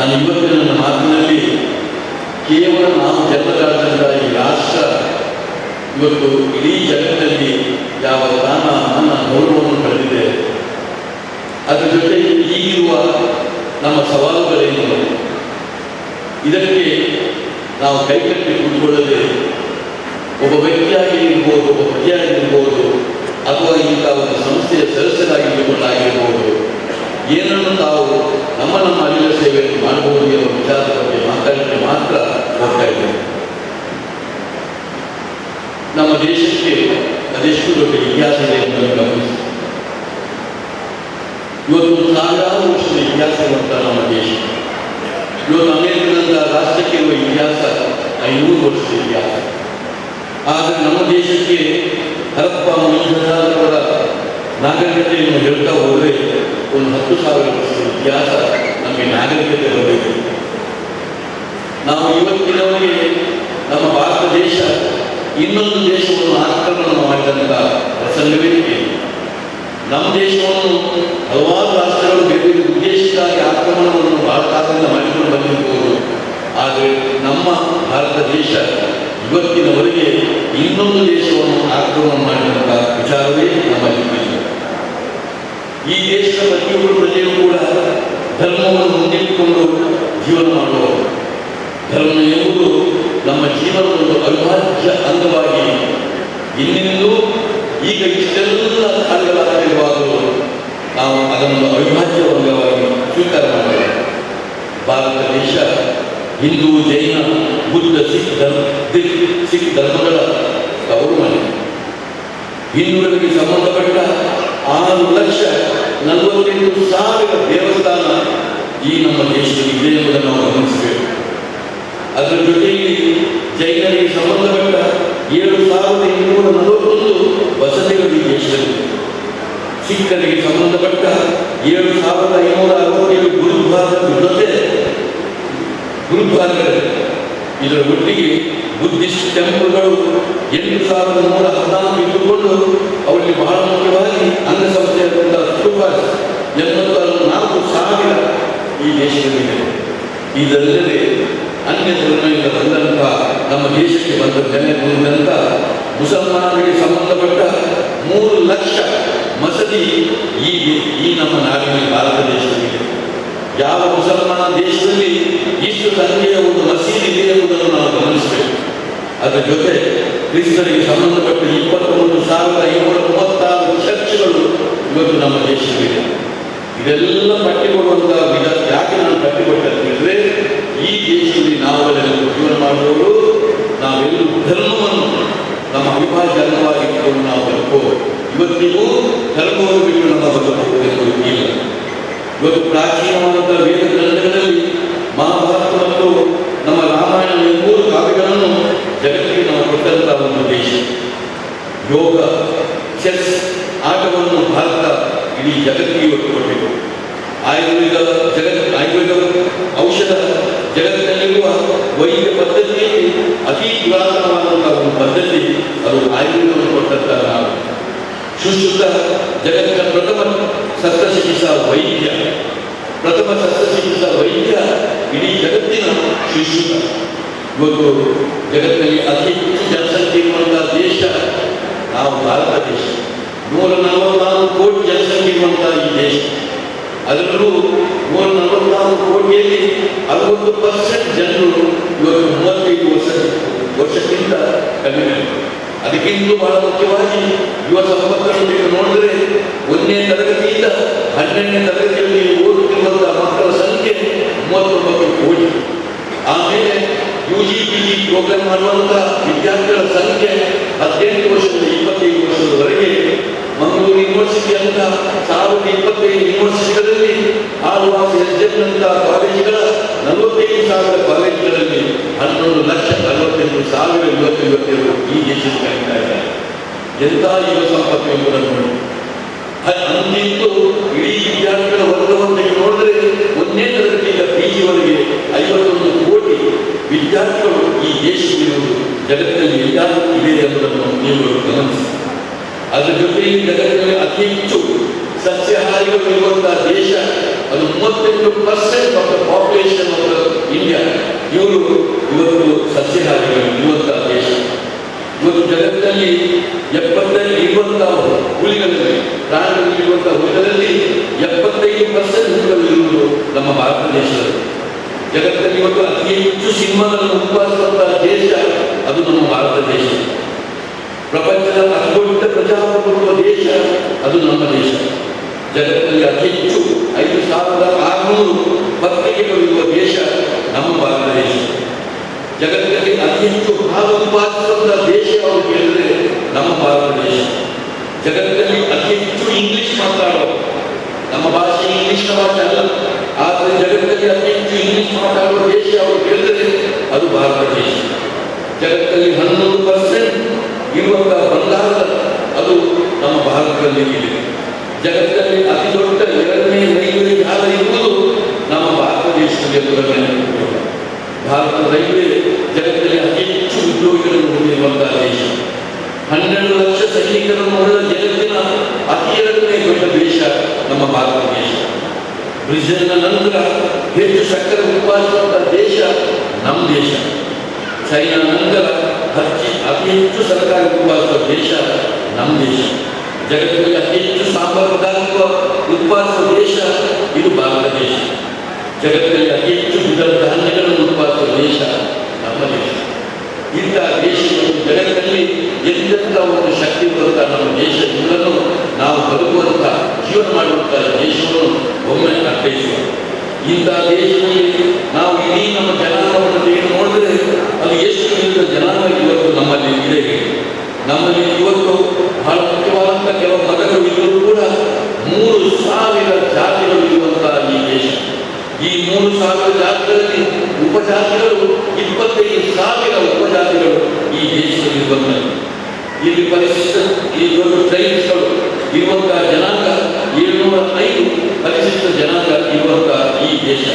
ನಾನು ಇವತ್ತಿನ ನನ್ನ ಮಾತಿನಲ್ಲಿ ಕೇವಲ ನಾವು ಜನ್ಮದಾದಂಥ ಈ ರಾಷ್ಟ್ರ ಇವತ್ತು ಇಡೀ ಜಗತ್ತಿನಲ್ಲಿ ಯಾವ ಸ್ಥಾನ ಮಾನ ಗೌರವವನ್ನು ಪಡೆದಿದೆ, ಅದರ ಜೊತೆ ಈಗಿರುವ ನಮ್ಮ ಸವಾಲುಗಳೇನು, ಇದಕ್ಕೆ ನಾವು ಕೈಕಟ್ಟಿ ಕೂತ್ಕೊಳ್ಳದೆ ಒಬ್ಬ ವ್ಯಕ್ತಿಯಾಗಿ ಇರ್ಬೋದು, ಒಬ್ಬ ಪ್ರಜೆಯಾಗಿರ್ಬೋದು, ಅಥವಾ ಇಂಥ ಒಂದು ಸಂಸ್ಥೆಯ ಸದಸ್ಯರಾಗಿರ್ಬೋದು, ಏನನ್ನು ತಾವು ನಮ್ಮ ಅಲ್ಲಿನ ಸೇವೆಯನ್ನು ಮಾಡಬಹುದು ಎಂಬ ವಿಚಾರದ ಬಗ್ಗೆ ಮಾತಾಡಲಿಕ್ಕೆ ಮಾತ್ರ ಹೋಗ್ತಾ ಇದ್ದೇವೆ. ನಮ್ಮ ದೇಶಕ್ಕೆ ಅದೆಷ್ಟು ದೊಡ್ಡ ಇತಿಹಾಸ ಇದೆ ಎಂಬುದನ್ನು ಗಮನಿಸಿ. ಇವತ್ತು ಸಾವಿರಾರು ವರ್ಷದ ಇತಿಹಾಸ ಇರುವಂಥ ನಮ್ಮ ದೇಶ, ಇವತ್ತು ಅಮೆರಿಕದಂಥ ರಾಷ್ಟ್ರಕ್ಕೆ ಇರುವ ಇತಿಹಾಸ 500 ವರ್ಷದ ಇತಿಹಾಸ. ಆದರೆ ನಮ್ಮ ದೇಶಕ್ಕೆ ಹರಪ್ಪ ಮೊಹೆಂಜೊದಾರೊರ ನಾಗರಿಕತೆಯನ್ನು ಹೇಳ್ತಾ ಹೋದರೆ ಒಂದು 10,000 ವರ್ಷದ ಇತಿಹಾಸ ನಮಗೆ ನಾಗರಿಕತೆ ಬರಬೇಕು. ನಾವು ಇವತ್ತಿನವರೆಗೆ ನಮ್ಮ ಭಾರತ ದೇಶ ಇನ್ನೊಂದು ದೇಶವನ್ನು ಆಕ್ರಮಣ ಮಾಡಿದಂಥ ಪ್ರಸಂಗವೇ ಇದೆ. ನಮ್ಮ ದೇಶವನ್ನು ಹಲವಾರು ರಾಷ್ಟ್ರಗಳು ಬೇರೆ ಬೇರೆ ಉದ್ದೇಶಕ್ಕಾಗಿ ಆಕ್ರಮಣವನ್ನು ಬಹಳ ಕಾಲದಿಂದ ಮಾಡಿಕೊಂಡು ಬಂದಿರಬಹುದು. ಆದರೆ ನಮ್ಮ ಭಾರತ ದೇಶ ಇವತ್ತಿನವರೆಗೆ ಇನ್ನೊಂದು ದೇಶವನ್ನು ಆಕ್ರಮಣ ಮಾಡಿದಂಥ ವಿಚಾರವೇ ನಮ್ಮಲ್ಲಿ ಇದೆ. ಈ ದೇಶದ ಪ್ರತಿಯೊಬ್ಬರು ಪ್ರಜೆಯೂ ಕೂಡ ಧರ್ಮವನ್ನು ಮುಂದಿಟ್ಟುಕೊಂಡು ಜೀವನ ಮಾಡುವವರು. ಧರ್ಮ ಎಂಬುದು ನಮ್ಮ ಜೀವನದ ಒಂದು ಅವಿಭಾಜ್ಯ ಅಂಗವಾಗಿ ಇನ್ನಿಂದಲೂ ಈಗ ಇಷ್ಟೆಲ್ಲ ಕಾರ್ಯಗಳಾಗಿರುವಾಗಲೂ ನಾವು ಅದನ್ನು ಅವಿಭಾಜ್ಯ ಅಂಗವಾಗಿ ಸ್ವೀಕಾರ ಮಾಡಬೇಕು. ಭಾರತ ದೇಶ ಹಿಂದೂ, ಜೈನ, ಬುದ್ಧ, ಸಿಖ್ ಧರ್ಮಗಳ ತವರು ಮನೆ. ಹಿಂದೂಗಳಿಗೆ ಸಂಬಂಧಪಟ್ಟ 6,48,000 ದೇವಸ್ಥಾನ ಈ ನಮ್ಮ ದೇಶದಲ್ಲಿ ಇದೆ ಎಂಬುದನ್ನು ನಾವು ಗಮನಿಸಬೇಕು. ಅದರ ಜೊತೆಗೆ ಜೈನರಿಗೆ ಸಂಬಂಧಪಟ್ಟ 7,241 ವಸತಿಗಳು ಈ ದೇಶದಲ್ಲಿ, ಸಿಖ್ಖರಿಗೆ ಸಂಬಂಧಪಟ್ಟ 7,567 ಗುರುದ್ವಾರಗಳಿವೆ. ಇದರ ಒಟ್ಟಿಗೆ ಬುದ್ಧಿಸ್ಟ್ ಟೆಂಪಲ್ಗಳು 8,114 ಇಟ್ಟುಕೊಂಡು ಅವರಿಗೆ ಬಹಳ ಮುಖ್ಯವಾಗಿ ಅಂಗಸಂಸ್ಥೆಯಾದಂಥ ಸ್ತೂಪಾಸ್ 84,000 ಈ ದೇಶದಲ್ಲಿದೆ. ಇದಲ್ಲದೆ ಅನ್ಯ ಧರ್ಮದಿಂದ ಬಂದಂಥ ನಮ್ಮ ದೇಶಕ್ಕೆ ಬಂದಂಥ ಮುಸಲ್ಮಾನರಿಗೆ ಸಂಬಂಧಪಟ್ಟ 3 ಲಕ್ಷ ಮಸೀದಿ ಈ ನಮ್ಮ ನಾಡಿನ ಭಾರತ ದೇಶದಲ್ಲಿದೆ. ಯಾವ ಮುಸಲ್ಮಾನ ದೇಶದಲ್ಲಿ ಇಷ್ಟು ಸಂಖ್ಯೆಯ ಒಂದು ಮಸೀದಿ ಇದೆ ಎಂಬುದನ್ನು ನಾವು ಗಮನಿಸಬೇಕು. ಅದರ ಜೊತೆ ಕ್ರಿಸ್ತರಿಗೆ ಸಂಬಂಧಪಟ್ಟ 23,536 ಚರ್ಚ್ಗಳು ಇವತ್ತು ನಮ್ಮ ದೇಶದಲ್ಲಿದೆ. ಇದೆಲ್ಲ ಪಟ್ಟಿಕೊಡುವಂಥ ಯಾಕೆ ನಾನು ಪಟ್ಟಿಕೊಟ್ಟಂತಂದರೆ, ಈ ದೇಶದಲ್ಲಿ ನಾವೆಲ್ಲರೂ ಜೀವನ ಮಾಡುವವರು ನಾವೆಲ್ಲರೂ ಧರ್ಮವನ್ನು ನಮ್ಮ ಅವಿಭಾಜ್ಯ ಅಂಗವಾಗಿಟ್ಟುಕೊಂಡು ನಾವು ಬದುಕುವುದು. ಇವತ್ತಿಗೂ ಧರ್ಮವನ್ನು ಬಿಟ್ಟು ನಮ್ಮ ಬದುಕುವುದು ಇಲ್ಲ. ಇವತ್ತು ಪ್ರಾಚೀನವಾದಂಥ ವೇದ ಗ್ರಂಥಗಳಲ್ಲಿ ಮಹಾಭಾರತ ಮತ್ತು ನಮ್ಮ ರಾಮಾಯಣ ಎಂಬುದು ಕಾವ್ಯಗಳನ್ನು ಜಗತ್ತಿಗೆ ನಾವು ಕೊಟ್ಟಂಥ ಒಂದು ದೇಶ. ಯೋಗ, ಚೆಸ್ ಆಟವನ್ನು ಭಾರತ ಇಡೀ ಜಗತ್ತಿಗೆ ಇವತ್ತು ಕೊಟ್ಟಿದೆ. ಆಯುರ್ವೇದ ಔಷಧ ಜಗತ್ತಿನಲ್ಲಿರುವ ವೈದ್ಯ ಪದ್ಧತಿಯಲ್ಲಿ ಅತಿ ಪುರಾತನವಾದಂಥ ಒಂದು ಪದ್ಧತಿ ಅದು ಆಯುರ್ವೇದವನ್ನು ಕೊಟ್ಟಂಥ ನಾವು. ಸುಶ್ರುತ ಜಗತ್ತಿನ ಪ್ರಥಮ ಶಸ್ತ್ರಚಿಕಿತ್ಸಾ ವೈದ್ಯ ಇಡೀ ಜಗತ್ತಿನ ಸುಶ್ರುತ. ಇವತ್ತು ಜಗತ್ತಿನಲ್ಲಿ ಅತಿ ಹೆಚ್ಚು ಜನಸಂಖ್ಯೆ ಇರುವಂತಹ ದೇಶ ನಾವು ಭಾರತ ದೇಶ. 144 ಕೋಟಿ ಜನಸಂಖ್ಯೆ ಇರುವಂತಹ ಈ ದೇಶ. ಅದರಲ್ಲೂ 144 ಕೋಟಿಯಲ್ಲಿ 60% ಜನರು ಇವತ್ತು 35 ವರ್ಷಕ್ಕಿಂತ ಕಡಿಮೆ. ಅದಕ್ಕಿಂತಲೂ ಬಹಳ ಮುಖ್ಯವಾಗಿ ಯುವ ಸಂಪರ್ಕವನ್ನು ನೋಡಿದರೆ 1ನೇ ತರಗತಿಯಿಂದ 12ನೇ ತರಗತಿಯಲ್ಲಿ ಓದುತ್ತಿರುವಂತಹ ಮಕ್ಕಳ ಸಂಖ್ಯೆ 39 ಕೋಟಿ. ಆಮೇಲೆ UG/PG ಪ್ರೋಗ್ರಾಮ್ ಮಾಡುವಂತಹ ವಿದ್ಯಾರ್ಥಿಗಳ ಸಂಖ್ಯೆ 18 ವರ್ಷದಿಂದ 25 ವರ್ಷದವರೆಗೆ ಮಂಗಳೂರು ಯೂನಿವರ್ಸಿಟಿ ಅಂತ 1025 ಯೂನಿವರ್ಸಿಟಿಗಳಲ್ಲಿ 6 SJM ಕಾಲೇಜುಗಳ 45,000 ಕಾಲೇಜುಗಳಲ್ಲಿ 11,45,000 ಯುವತಿಯರು ಈ ದೇಶಕ್ಕೆ ಕಲಿತಾ ಇದ್ದಾರೆ. ಎಂಥ ಯುವ ಸಂಪತ್ತು ಎಂಬುದನ್ನು ನೋಡಿ. ಅಂತಿಂತೂ ಇಡೀ ವಿದ್ಯಾರ್ಥಿಗಳ ವರ್ಗವನ್ನು ನೋಡಿದ್ರೆ 1ನೇ ತರಗತಿಯಿಂದ PG-ವರೆಗೆ 51 ಕೋಟಿ ವಿದ್ಯಾರ್ಥಿಗಳು ಈ ದೇಶದಲ್ಲಿರುವುದು ಜಗತ್ತಿನಲ್ಲಿ ಎಲ್ಲರೂ ಇದೆ ಎಂಬುದನ್ನು ನೀವು ಗಮನಿಸಿ. ಅದರ ಜೊತೆಗೆ ಜಗತ್ತಿನಲ್ಲಿ ಅತಿ ಹೆಚ್ಚು ಸಸ್ಯಾಹಾರಿಗಳು ಇರುವಂತಹ ದೇಶ. ಅದು 38% of the population of Bharat ದೇಶದಲ್ಲಿ. ಜಗತ್ತಲ್ಲಿ ಇವತ್ತು ಅತಿ ಹೆಚ್ಚು ಸಿನಿಮಾಗಳನ್ನು ಉತ್ಪಾದಿಸುವಂತಹ ದೇಶ ಅದು ನಮ್ಮ ಭಾರತ ದೇಶ. ಪ್ರಪಂಚದ ಅತಿದೊಡ್ಡ ಪ್ರಜಾಪ್ರಭುತ್ವ ದೇಶ ಅದು ನಮ್ಮ ದೇಶ. ಜಗತ್ತಲ್ಲಿ ಅತಿ ಹೆಚ್ಚು 5,600 ಪತ್ರಿಕೆಗಳಿರುವ ದೇಶ ನಮ್ಮ ಭಾರತ ದೇಶ. ಜಗತ್ತಲ್ಲಿ ಅತಿ ಹೆಚ್ಚು ಹಾಲು ಉತ್ಪಾದಿಸುವಂತಹ ದೇಶ ಅವರು ಹೇಳಿದರೆ ನಮ್ಮ ಭಾರತ ದೇಶ. ಜಗತ್ತಲ್ಲಿ ಅತಿ ಹೆಚ್ಚು ಇಂಗ್ಲಿಷ್ ಮಾತಾಡುವ, ನಮ್ಮ ಭಾಷೆ ಇಂಗ್ಲಿಷ್ನ ಭಾಷೆ ಅಲ್ಲ, ಆದರೆ ಜಗತ್ತಲ್ಲಿ ಅತಿ ಹೆಚ್ಚು ಇಂಗ್ಲಿಷ್ ಮಾತಾಡುವ ದೇಶ ಅವರು ಹೇಳಿದರೆ ಅದು ಭಾರತ ದೇಶ. ಜಗತ್ತಲ್ಲಿ 11% ಇರುವಂತಹ ಬಂಗಾರ ಅದು ನಮ್ಮ ಭಾರತದಲ್ಲಿ ಇದೆ. ಜಗತ್ತಲ್ಲಿ ಅತಿ ದೊಡ್ಡ 2ನೇ ರೈಲ್ವೆ ಜಾಲ ಇರುವುದು ನಮ್ಮ ಭಾರತ ದೇಶದಲ್ಲಿ ಎಂಬುದನ್ನು ಭಾರತ ರೈಲ್ವೆ ಜಗತ್ತಲ್ಲಿ ಅತಿ ಹೆಚ್ಚು ಉದ್ಯೋಗಿಗಳನ್ನು ಹೊಂದಿರುವಂತಹ ದೇಶ. 12 ಲಕ್ಷ ಸೈನಿಕರನ್ನು ಉಳ್ಳ ಜಗತ್ತಿನ ಅತಿ 2ನೇ ದೊಡ್ಡ ದೇಶ ನಮ್ಮ ಭಾರತ ದೇಶ. ಬ್ರೆಜಿಲ್ನ ನಂತರ ಹೆಚ್ಚು ಸಕ್ಕರೆ ಉತ್ಪಾದಿಸುವಂತಹ ದೇಶ ನಮ್ಮ ದೇಶ. ಚೈನಾ ನಂತರ ಅತಿ ಹೆಚ್ಚು ಸರ್ಕಾರಿ ಉತ್ಪಾದಿಸುವ ದೇಶ ನಮ್ಮ ದೇಶ. ಜಗತ್ತಲ್ಲಿ ಅತಿ ಹೆಚ್ಚು ಸಾಂಬಾರು ಪದಾರ್ಥ ಉತ್ಪಾದಿಸುವ ದೇಶ ಇದು ಭಾರತ ದೇಶ. ಜಗತ್ತಲ್ಲಿ ಅತಿ ಹೆಚ್ಚು ದ್ವಿದಳ ಧಾನ್ಯಗಳನ್ನು ಉತ್ಪಾದಿಸುವ ದೇಶ ನಮ್ಮ ದೇಶ. ಇಂತಹ ದೇಶಗಳು ಜಗತ್ತಲ್ಲಿ ಎಂತೆಂಥ ಒಂದು ಶಕ್ತಿ ಬರುತ್ತಾ ನಮ್ಮ ದೇಶ ಇವುಗಳನ್ನು ನಾವು ಬದುಕುವಂಥ ಜೀವನ ಮಾಡುವಂಥ ದೇಶವನ್ನು ಒಮ್ಮೆ ಅರ್ಥೈಸುವ. ಇಂತಹ ದೇಶದಲ್ಲಿ ನಾವು ಇಡೀ ನಮ್ಮ ಜನಾಂಗವನ್ನು ತೆಗೆದು ನೋಡಿದ್ರೆ ಅದು ಎಷ್ಟು ವಿವಿಧ ಜನಾಂಗ ಇವತ್ತು ನಮ್ಮಲ್ಲಿ ಇದೆ. ನಮ್ಮಲ್ಲಿ ಇವತ್ತು ಬಹಳ ಮುಖ್ಯವಾದಂಥ ಕೆಲವು ಮತಗಳು ಇದ್ದರೂ ಕೂಡ 3,000 ಜಾತಿಗಳು ಇರುವಂತಹ ಈ ದೇಶ. ಈ 3,000 ಜಾತಿಗಳಲ್ಲಿ ಉಪಜಾತಿಗಳು 25,000 ಉಪಜಾತಿಗಳು ಈ ದೇಶದಲ್ಲಿ ಇರುವಂಥದ್ದು. ಇಲ್ಲಿ ಪರಿಶಿಷ್ಟ ಇವತ್ತು ಟ್ರೈಬ್ಸ್ಗಳು ಇರುವಂತಹ ಜನಾಂಗ 705 ಪರಿಶಿಷ್ಟ ಜನಾಂಗ ಇರುವಂತಹ ಈ ದೇಶ.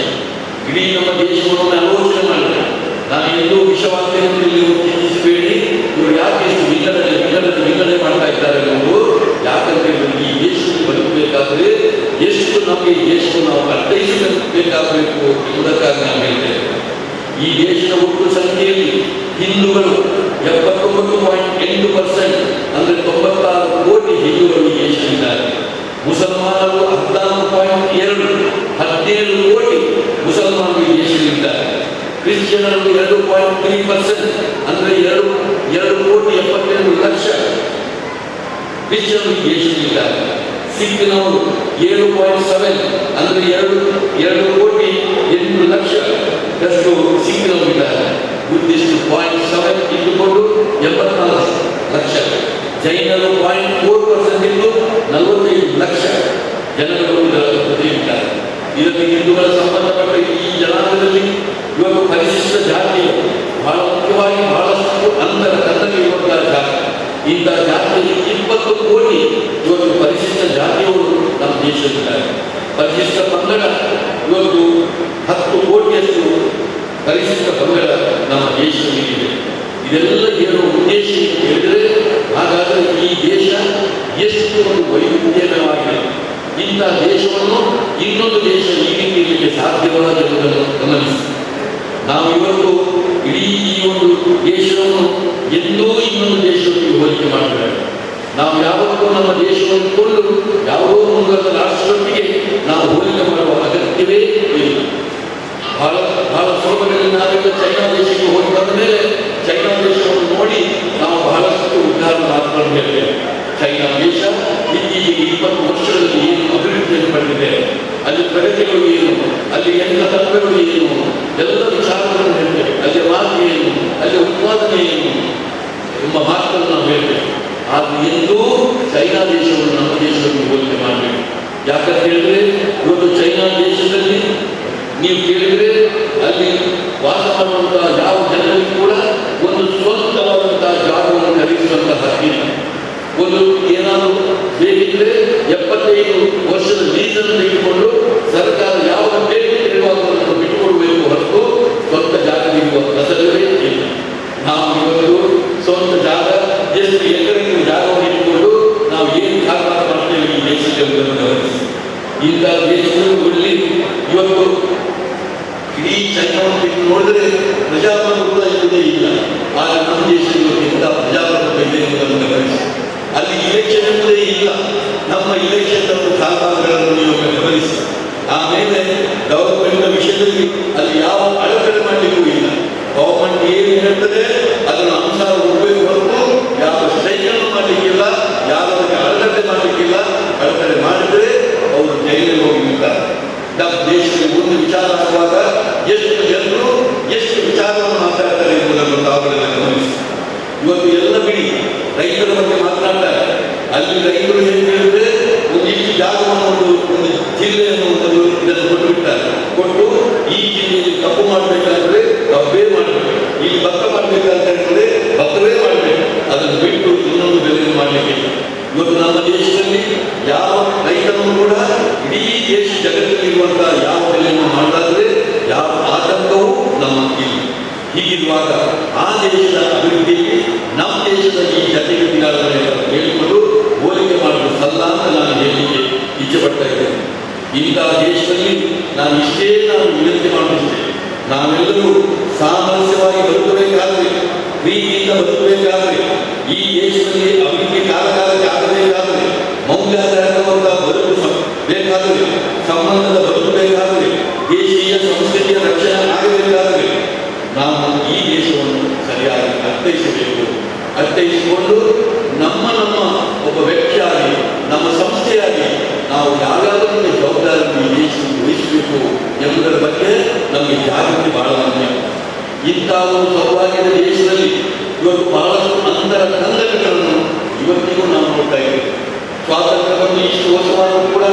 ಇಡೀ ನಮ್ಮ ದೇಶವನ್ನು ಆಲೋಚನೆ ಮಾಡಿದ್ರೆ ನಾನು ಎಲ್ಲೂ ವಿಷವಾಕ್ಯದಲ್ಲಿ ಚಿಂತಿಸಬೇಡಿ, ಇವರು ಯಾಕೆ ಎಷ್ಟು ವಿಂಗಡಣೆ ಮಾಡ್ತಾ ಇದ್ದಾರೆ ಅವರು. ಯಾಕಂದ್ರೆ ಈ ದೇಶದಲ್ಲಿ ಬದುಕಬೇಕಾದ್ರೆ ಎಷ್ಟು ನಮಗೆ ಈ ದೇಶವನ್ನು ನಾವು ಅರ್ಥೈಸಬೇಕಾಗಬೇಕು ಎಂಬುದಕ್ಕಾಗಿ ನಾನು ಹೇಳ್ತೇನೆ. ಈ ದೇಶದ ಒಟ್ಟು ಸಂಖ್ಯೆಯಲ್ಲಿ ಹಿಂದೂಗಳು 79.8% ಅಂದರೆ 96 ಕೋಟಿ ಹಿಂದೂಗಳು ಈ ದೇಶದಲ್ಲಿದ್ದಾರೆ. ಮುಸಲ್ಮಾನರು 14.2 17 ಕೋಟಿ ಮುಸಲ್ಮಾನರು ಈ ದೇಶದಲ್ಲಿದ್ದಾರೆ. ಕ್ರಿಶ್ಚಿಯನರು 2.3% ಅಂದರೆ 2,72 ಲಕ್ಷ ಕ್ರಿಶ್ಚಿಯನರು ಈ ದೇಶದಲ್ಲಿದ್ದಾರೆ. ಸಿಖ್ನವರು 7.7 ಅಂದರೆ 2,8 ಲಕ್ಷದಷ್ಟು ಸಿಖ್ನವರಿದ್ದಾರೆ. ಬುದ್ಧಿಸ್ಟ್ 0.7 ಇಟ್ಟುಕೊಂಡು 84 ಲಕ್ಷ. ಜೈನರು 0.4% ಇದ್ದು 45 ಲಕ್ಷ ಜನಗಳು ಇದರ ಜೊತೆಯಿದ್ದಾರೆ. ಇದಕ್ಕೆ ಹಿಂದೂಗಳ ಸಂಬಂಧಪಟ್ಟ ಈ ಜನಾಂಗದಲ್ಲಿ ಇವತ್ತು ಪರಿಶಿಷ್ಟ ಜಾತಿಯು ಬಹಳ ಮುಖ್ಯವಾಗಿ ಬಹಳಷ್ಟು ಕನ್ನಡಿರುವಂತಹ ಜಾತಿ. ಇಂತಹ ಜಾತಿಯಲ್ಲಿ 20 ಕೋಟಿ ಇವತ್ತು ಪರಿಶಿಷ್ಟ ಜಾತಿಯವರು ನಮ್ಮ ದೇಶದಲ್ಲಿದ್ದಾರೆ. ಪರಿಶಿಷ್ಟ ಪಂಗಡ ಇವತ್ತು 10 ಕೋಟಿಯಷ್ಟು ಪರಿಶಿಷ್ಟ ಪಂಗಡ ನಮ್ಮ ದೇಶದಲ್ಲಿ ಇದೆ. ಇದೆಲ್ಲ ಹೇಳುವ ಉದ್ದೇಶ ಹೇಳಿದರೆ ಹಾಗಾದರೆ ಈ ದೇಶ ಎಷ್ಟು ಒಂದು ವೈವಿಧ್ಯಮಯವಾಗಿದೆ. ಇಂತಹ ದೇಶವನ್ನು ಇನ್ನೊಂದು ದೇಶ ಈ ರೀತಿ ಇರಲಿಕ್ಕೆ ಸಾಧ್ಯವಾದ ಎಂಬುದನ್ನು ಗಮನಿಸಿ. ನಾವು ಇವತ್ತು ಇಡೀ ಈ ಒಂದು ದೇಶವನ್ನು ಎಂದೂ ಇನ್ನೊಂದು ದೇಶಕ್ಕೆ ಹೋಲಿಕೆ ಮಾಡಬೇಕು. ನಾವು ಯಾವತ್ತೂ ನಮ್ಮ ದೇಶವನ್ನು ಕೊಂಡು ಯಾವುದೋ ಮುಂದುವರೆದ ರಾಷ್ಟ್ರದೊಂದಿಗೆ ನಾವು ಹೋಲಿಕೆ ಮಾಡುವ ಅಗತ್ಯವೇ ಇಲ್ಲ. ಬಹಳ ಸುಲಭದಲ್ಲಿ ನಾವೆಲ್ಲ ಚೈನಾ ದೇಶಕ್ಕೆ ಹೋಗಿ ಬಂದ ಮೇಲೆ ಚೈನಾ ದೇಶವನ್ನು ನೋಡಿ ನಾವು ಬಹಳಷ್ಟು ಉದಾಹರಣೆ ಮಾತುಗಳನ್ನು ಹೇಳ್ತೇವೆ. ಚೈನಾ ದೇಶ ಇತ್ತೀಚೆಗೆ 20 ವರ್ಷಗಳಲ್ಲಿ ಏನು ಅಭಿವೃದ್ಧಿಯನ್ನು ಪಡೆದಿದೆ, ಅಲ್ಲಿ ಪ್ರಗತಿಗಳು ಏನು, ಅಲ್ಲಿ ಎಲ್ಲ ತತ್ವಗಳು ಏನು, ಎಲ್ಲ ವಿಚಾರಗಳನ್ನು ಹೇಳ್ತೇವೆ. ಅಲ್ಲಿ ಮಾತು ಏನು, ಅಲ್ಲಿ ಉತ್ಪಾದನೆ ಏನು ಎಂಬ ಮಾತನ್ನು ನಾವು ಹೇಳ್ತೇವೆ. ಆದರೆ ಎಂದೂ ಚೈನಾ ದೇಶವನ್ನು ನಮ್ಮ ದೇಶದಲ್ಲಿ ಹೋಲಿಕೆ ಮಾಡಬೇಕು. ಯಾಕಂತ ಹೇಳಿದ್ರೆ ಇವತ್ತು ಚೈನಾ ದೇಶದಲ್ಲಿ ನೀವು ಕೇಳಿದರೆ ಅಲ್ಲಿ ವಾಸ ಮಾಡುವಂತಹ ಯಾವ ಜನರಿಗೂ ಕೂಡ ಒಂದು ಸ್ವಂತವಾದಂತಹ ಜಾಗವನ್ನು ಖರೀದಿಸುವಂತಹ ಹಕ್ಕಿಲ್ಲ. ಒಂದು ಏನಾದರೂ ಬೇಕಿದ್ರೆ 75 ವರ್ಷದ ಲೀಸನ್ನು ತೆಗೆದುಕೊಂಡು ಸರ್ಕಾರ ಯಾವ ಬೇಕು ತೆರವಾಗುವುದನ್ನು ಬಿಟ್ಟುಕೊಡಬೇಕು ಹೊರತು ಸ್ವಂತ ಜಾಗ ನೀಡುವ ಪ್ರಸರವೇ ಇಲ್ಲ. ನಾವು ಇವತ್ತು ಸ್ವಂತ ಜಾಗ ಎಷ್ಟು ಎಕರೆಗೆ ಜಾಗವನ್ನು ಇಟ್ಟುಕೊಂಡು ನಾವು ಏನು ಕಾರಣ ಮಾಡ್ತೇವೆ ಈ ದೇಶಕ್ಕೆ ಎಂಬುದನ್ನು ಗಮನಿಸಿ. ಇಂತಹ ದೇಶದಲ್ಲಿ ಇವತ್ತು ಇಡೀ ಚೈನಾವನ್ನು ತೆಗೆದು ನೋಡಿದರೆ ಪ್ರಜಾಪ್ರಭುತ್ವ ಇರುವುದೇ ಇಲ್ಲ. ಆದರೆ ನಮ್ಮ ದೇಶದಲ್ಲಿ ಇಂಥ ಪ್ರಜಾಪ್ರಭುತ್ವ ಇದೆ ಎಂಬುದನ್ನು ಗಮನಿಸಿ. ಅಲ್ಲಿ ಇಲೆಕ್ಷನ್ ಎಂಬುದೇ ಇಲ್ಲ. ನಮ್ಮ ಇಲೆಕ್ಷನ್ ಕಾಲಗಳನ್ನು ನೀವು ಗಮನಿಸಿ. ಆಮೇಲೆ ಡೆವಲಪ್ಮೆಂಟ್ ವಿಷಯದಲ್ಲಿ ಅಲ್ಲಿ ಯಾವ ಅಡೆತಡೆ ಮಾಡಲಿಕ್ಕೂ ಇಲ್ಲ. ಗವರ್ಮೆಂಟ್ ಏನು ಹೇಳ್ತದೆ ಅದನ್ನು ಅನುಸಾರ ಹೋಗಬೇಕು ಹೊರತು ಯಾವ ಸ್ಟ್ರೈಕನ್ನು ಮಾಡಲಿಕ್ಕಿಲ್ಲ, ಯಾವುದಕ್ಕೆ ಅಡೆತಡೆ ಮಾಡಲಿಕ್ಕಿಲ್ಲ. ಅಡೆತಡೆ ಮಾಡಿದರೆ ಅವರು ಜೈಲಿಗೆ ಹೋಗಿ ನಿಲ್ತಾರೆ. ನಮ್ಮ ದೇಶದಲ್ಲಿ ಒಂದು ವಿಚಾರ ಆಗುವಾಗ ಎಷ್ಟು ಜನರು ಎಷ್ಟು ವಿಚಾರವನ್ನು ಮಾತಾಡ್ತಾರೆ ಎಂಬುದನ್ನು ತಾವುಗಳೆಲ್ಲ ಗಮನಿಸಿ. ಇವತ್ತು ಎಲ್ಲ ಬಿಡಿ ರೈತರ ಬಗ್ಗೆ ಮಾತನಾಡ್ತಾರೆ. ಅಲ್ಲಿ ರೈತರು ಏನು ಹೇಳಿದ್ರೆ ಒಂದಿಷ್ಟು ಜಾಗವನ್ನು ಒಂದು ಜಿಲ್ಲೆಯನ್ನು ಇದನ್ನು ಕೊಟ್ಟುಬಿಟ್ಟಾರೆ. ಕೊಟ್ಟು ಈ ಜಿಲ್ಲೆಯಲ್ಲಿ ಕಬ್ಬು ಮಾಡಬೇಕಾದ್ರೆ ಕಬ್ಬೇ ಮಾಡಬೇಕು, ಇಲ್ಲಿ ಭತ್ತ ಮಾಡಬೇಕಂತ ಹೇಳಿದ್ರೆ ಭತ್ತವೇ ಮಾಡಬೇಕು, ಅದನ್ನು ಬಿಟ್ಟು ಇನ್ನೊಂದು ಬೆಲೆಯನ್ನು ಮಾಡಲಿಕ್ಕೆ. ಇವತ್ತು ನಮ್ಮ ದೇಶದಲ್ಲಿ ಯಾವ ರೈತನೂ ಕೂಡ ಇಡೀ ದೇಶ ಜಗತ್ತಲ್ಲಿರುವಂತಹ ಯಾವ ಬೆಲೆಯನ್ನು ಮಾಡಲಾದ್ರೆ ಯಾವ ಆತಂಕವೂ ನಮ್ಮ ಇಲ್ಲಿ. ಹೀಗಿರುವಾಗ ಆ ದೇಶದ ಅಭಿವೃದ್ಧಿಗೆ ನಮ್ಮ ದೇಶದ ಈ ಜತೆಗತಿಗಳನ್ನು ಹೇಳಿಕೊಂಡು ಹೋಲಿಕೆ ಮಾಡಲು ಸಲ್ಲ ಅಂತ ನಾನು ಹೇಳಲಿಕ್ಕೆ ಇಚ್ಛೆ ಪಡ್ತಾ ಇದ್ದೇನೆ. ಇಂತಹ ದೇಶದಲ್ಲಿ ನಾನು ವಿನಂತಿ ಮಾಡುತ್ತೇನೆ. ನಾವೆಲ್ಲರೂ ಸಾಮರಸ್ಯವಾಗಿ ಬದುಕಬೇಕಾದ್ರೆ, ಪ್ರೀತಿಯಿಂದ ಬದುಕಬೇಕಾದ್ರೆ, ಈ ದೇಶದಲ್ಲಿ ಅಭಿವೃದ್ಧಿ ಕಾಲಕಾಲಕ್ಕೆ ಆಗಬೇಕಾದರೆ, ಮೌಲ್ಯಾಧಾರಿತವಾದ ಬದುಕು ಬೇಕಾದರೆ, ಸಂಬಂಧದ ಬದುಕು ಬೇಕಾದರೆ, ದೇಶೀಯ ಸಂಸ್ಕೃತಿಯ ರಕ್ಷಣೆ ಆಗಬೇಕಾದರೆ ನಾವು ಈ ದೇಶವನ್ನು ಸರಿಯಾಗಿ ಅರ್ಥೈಸಬೇಕು. ಅರ್ಥೈಸಿಕೊಂಡು ನಮ್ಮ ಒಬ್ಬ ವ್ಯಕ್ತಿಯಾಗಿ, ನಮ್ಮ ಸಂಸ್ಥೆಯಾಗಿ ನಾವು ಯಾವ್ಯಾವುದನ್ನು ಜವಾಬ್ದಾರಿಯನ್ನು ಈ ದೇಶವನ್ನು ವಹಿಸಬೇಕು ಎಂಬುದರ ಬಗ್ಗೆ ನಮಗೆ ಜಾಗೃತಿ ಬಹಳ ಮುಖ್ಯ. ಇಂತಹ ಒಂದು ಸೌಭಾಗ್ಯದ ದೇಶದಲ್ಲಿ ಇವತ್ತು ಬಹಳಷ್ಟು ಅಂತರ ಕಂದಕಗಳನ್ನು ಇವತ್ತಿಗೂ ನಾವು ನೋಡ್ತಾ ಇದ್ದೇವೆ. ಸ್ವಾತಂತ್ರ್ಯವನ್ನು ಇಷ್ಟು ವರ್ಷವಾದರೂ ಕೂಡ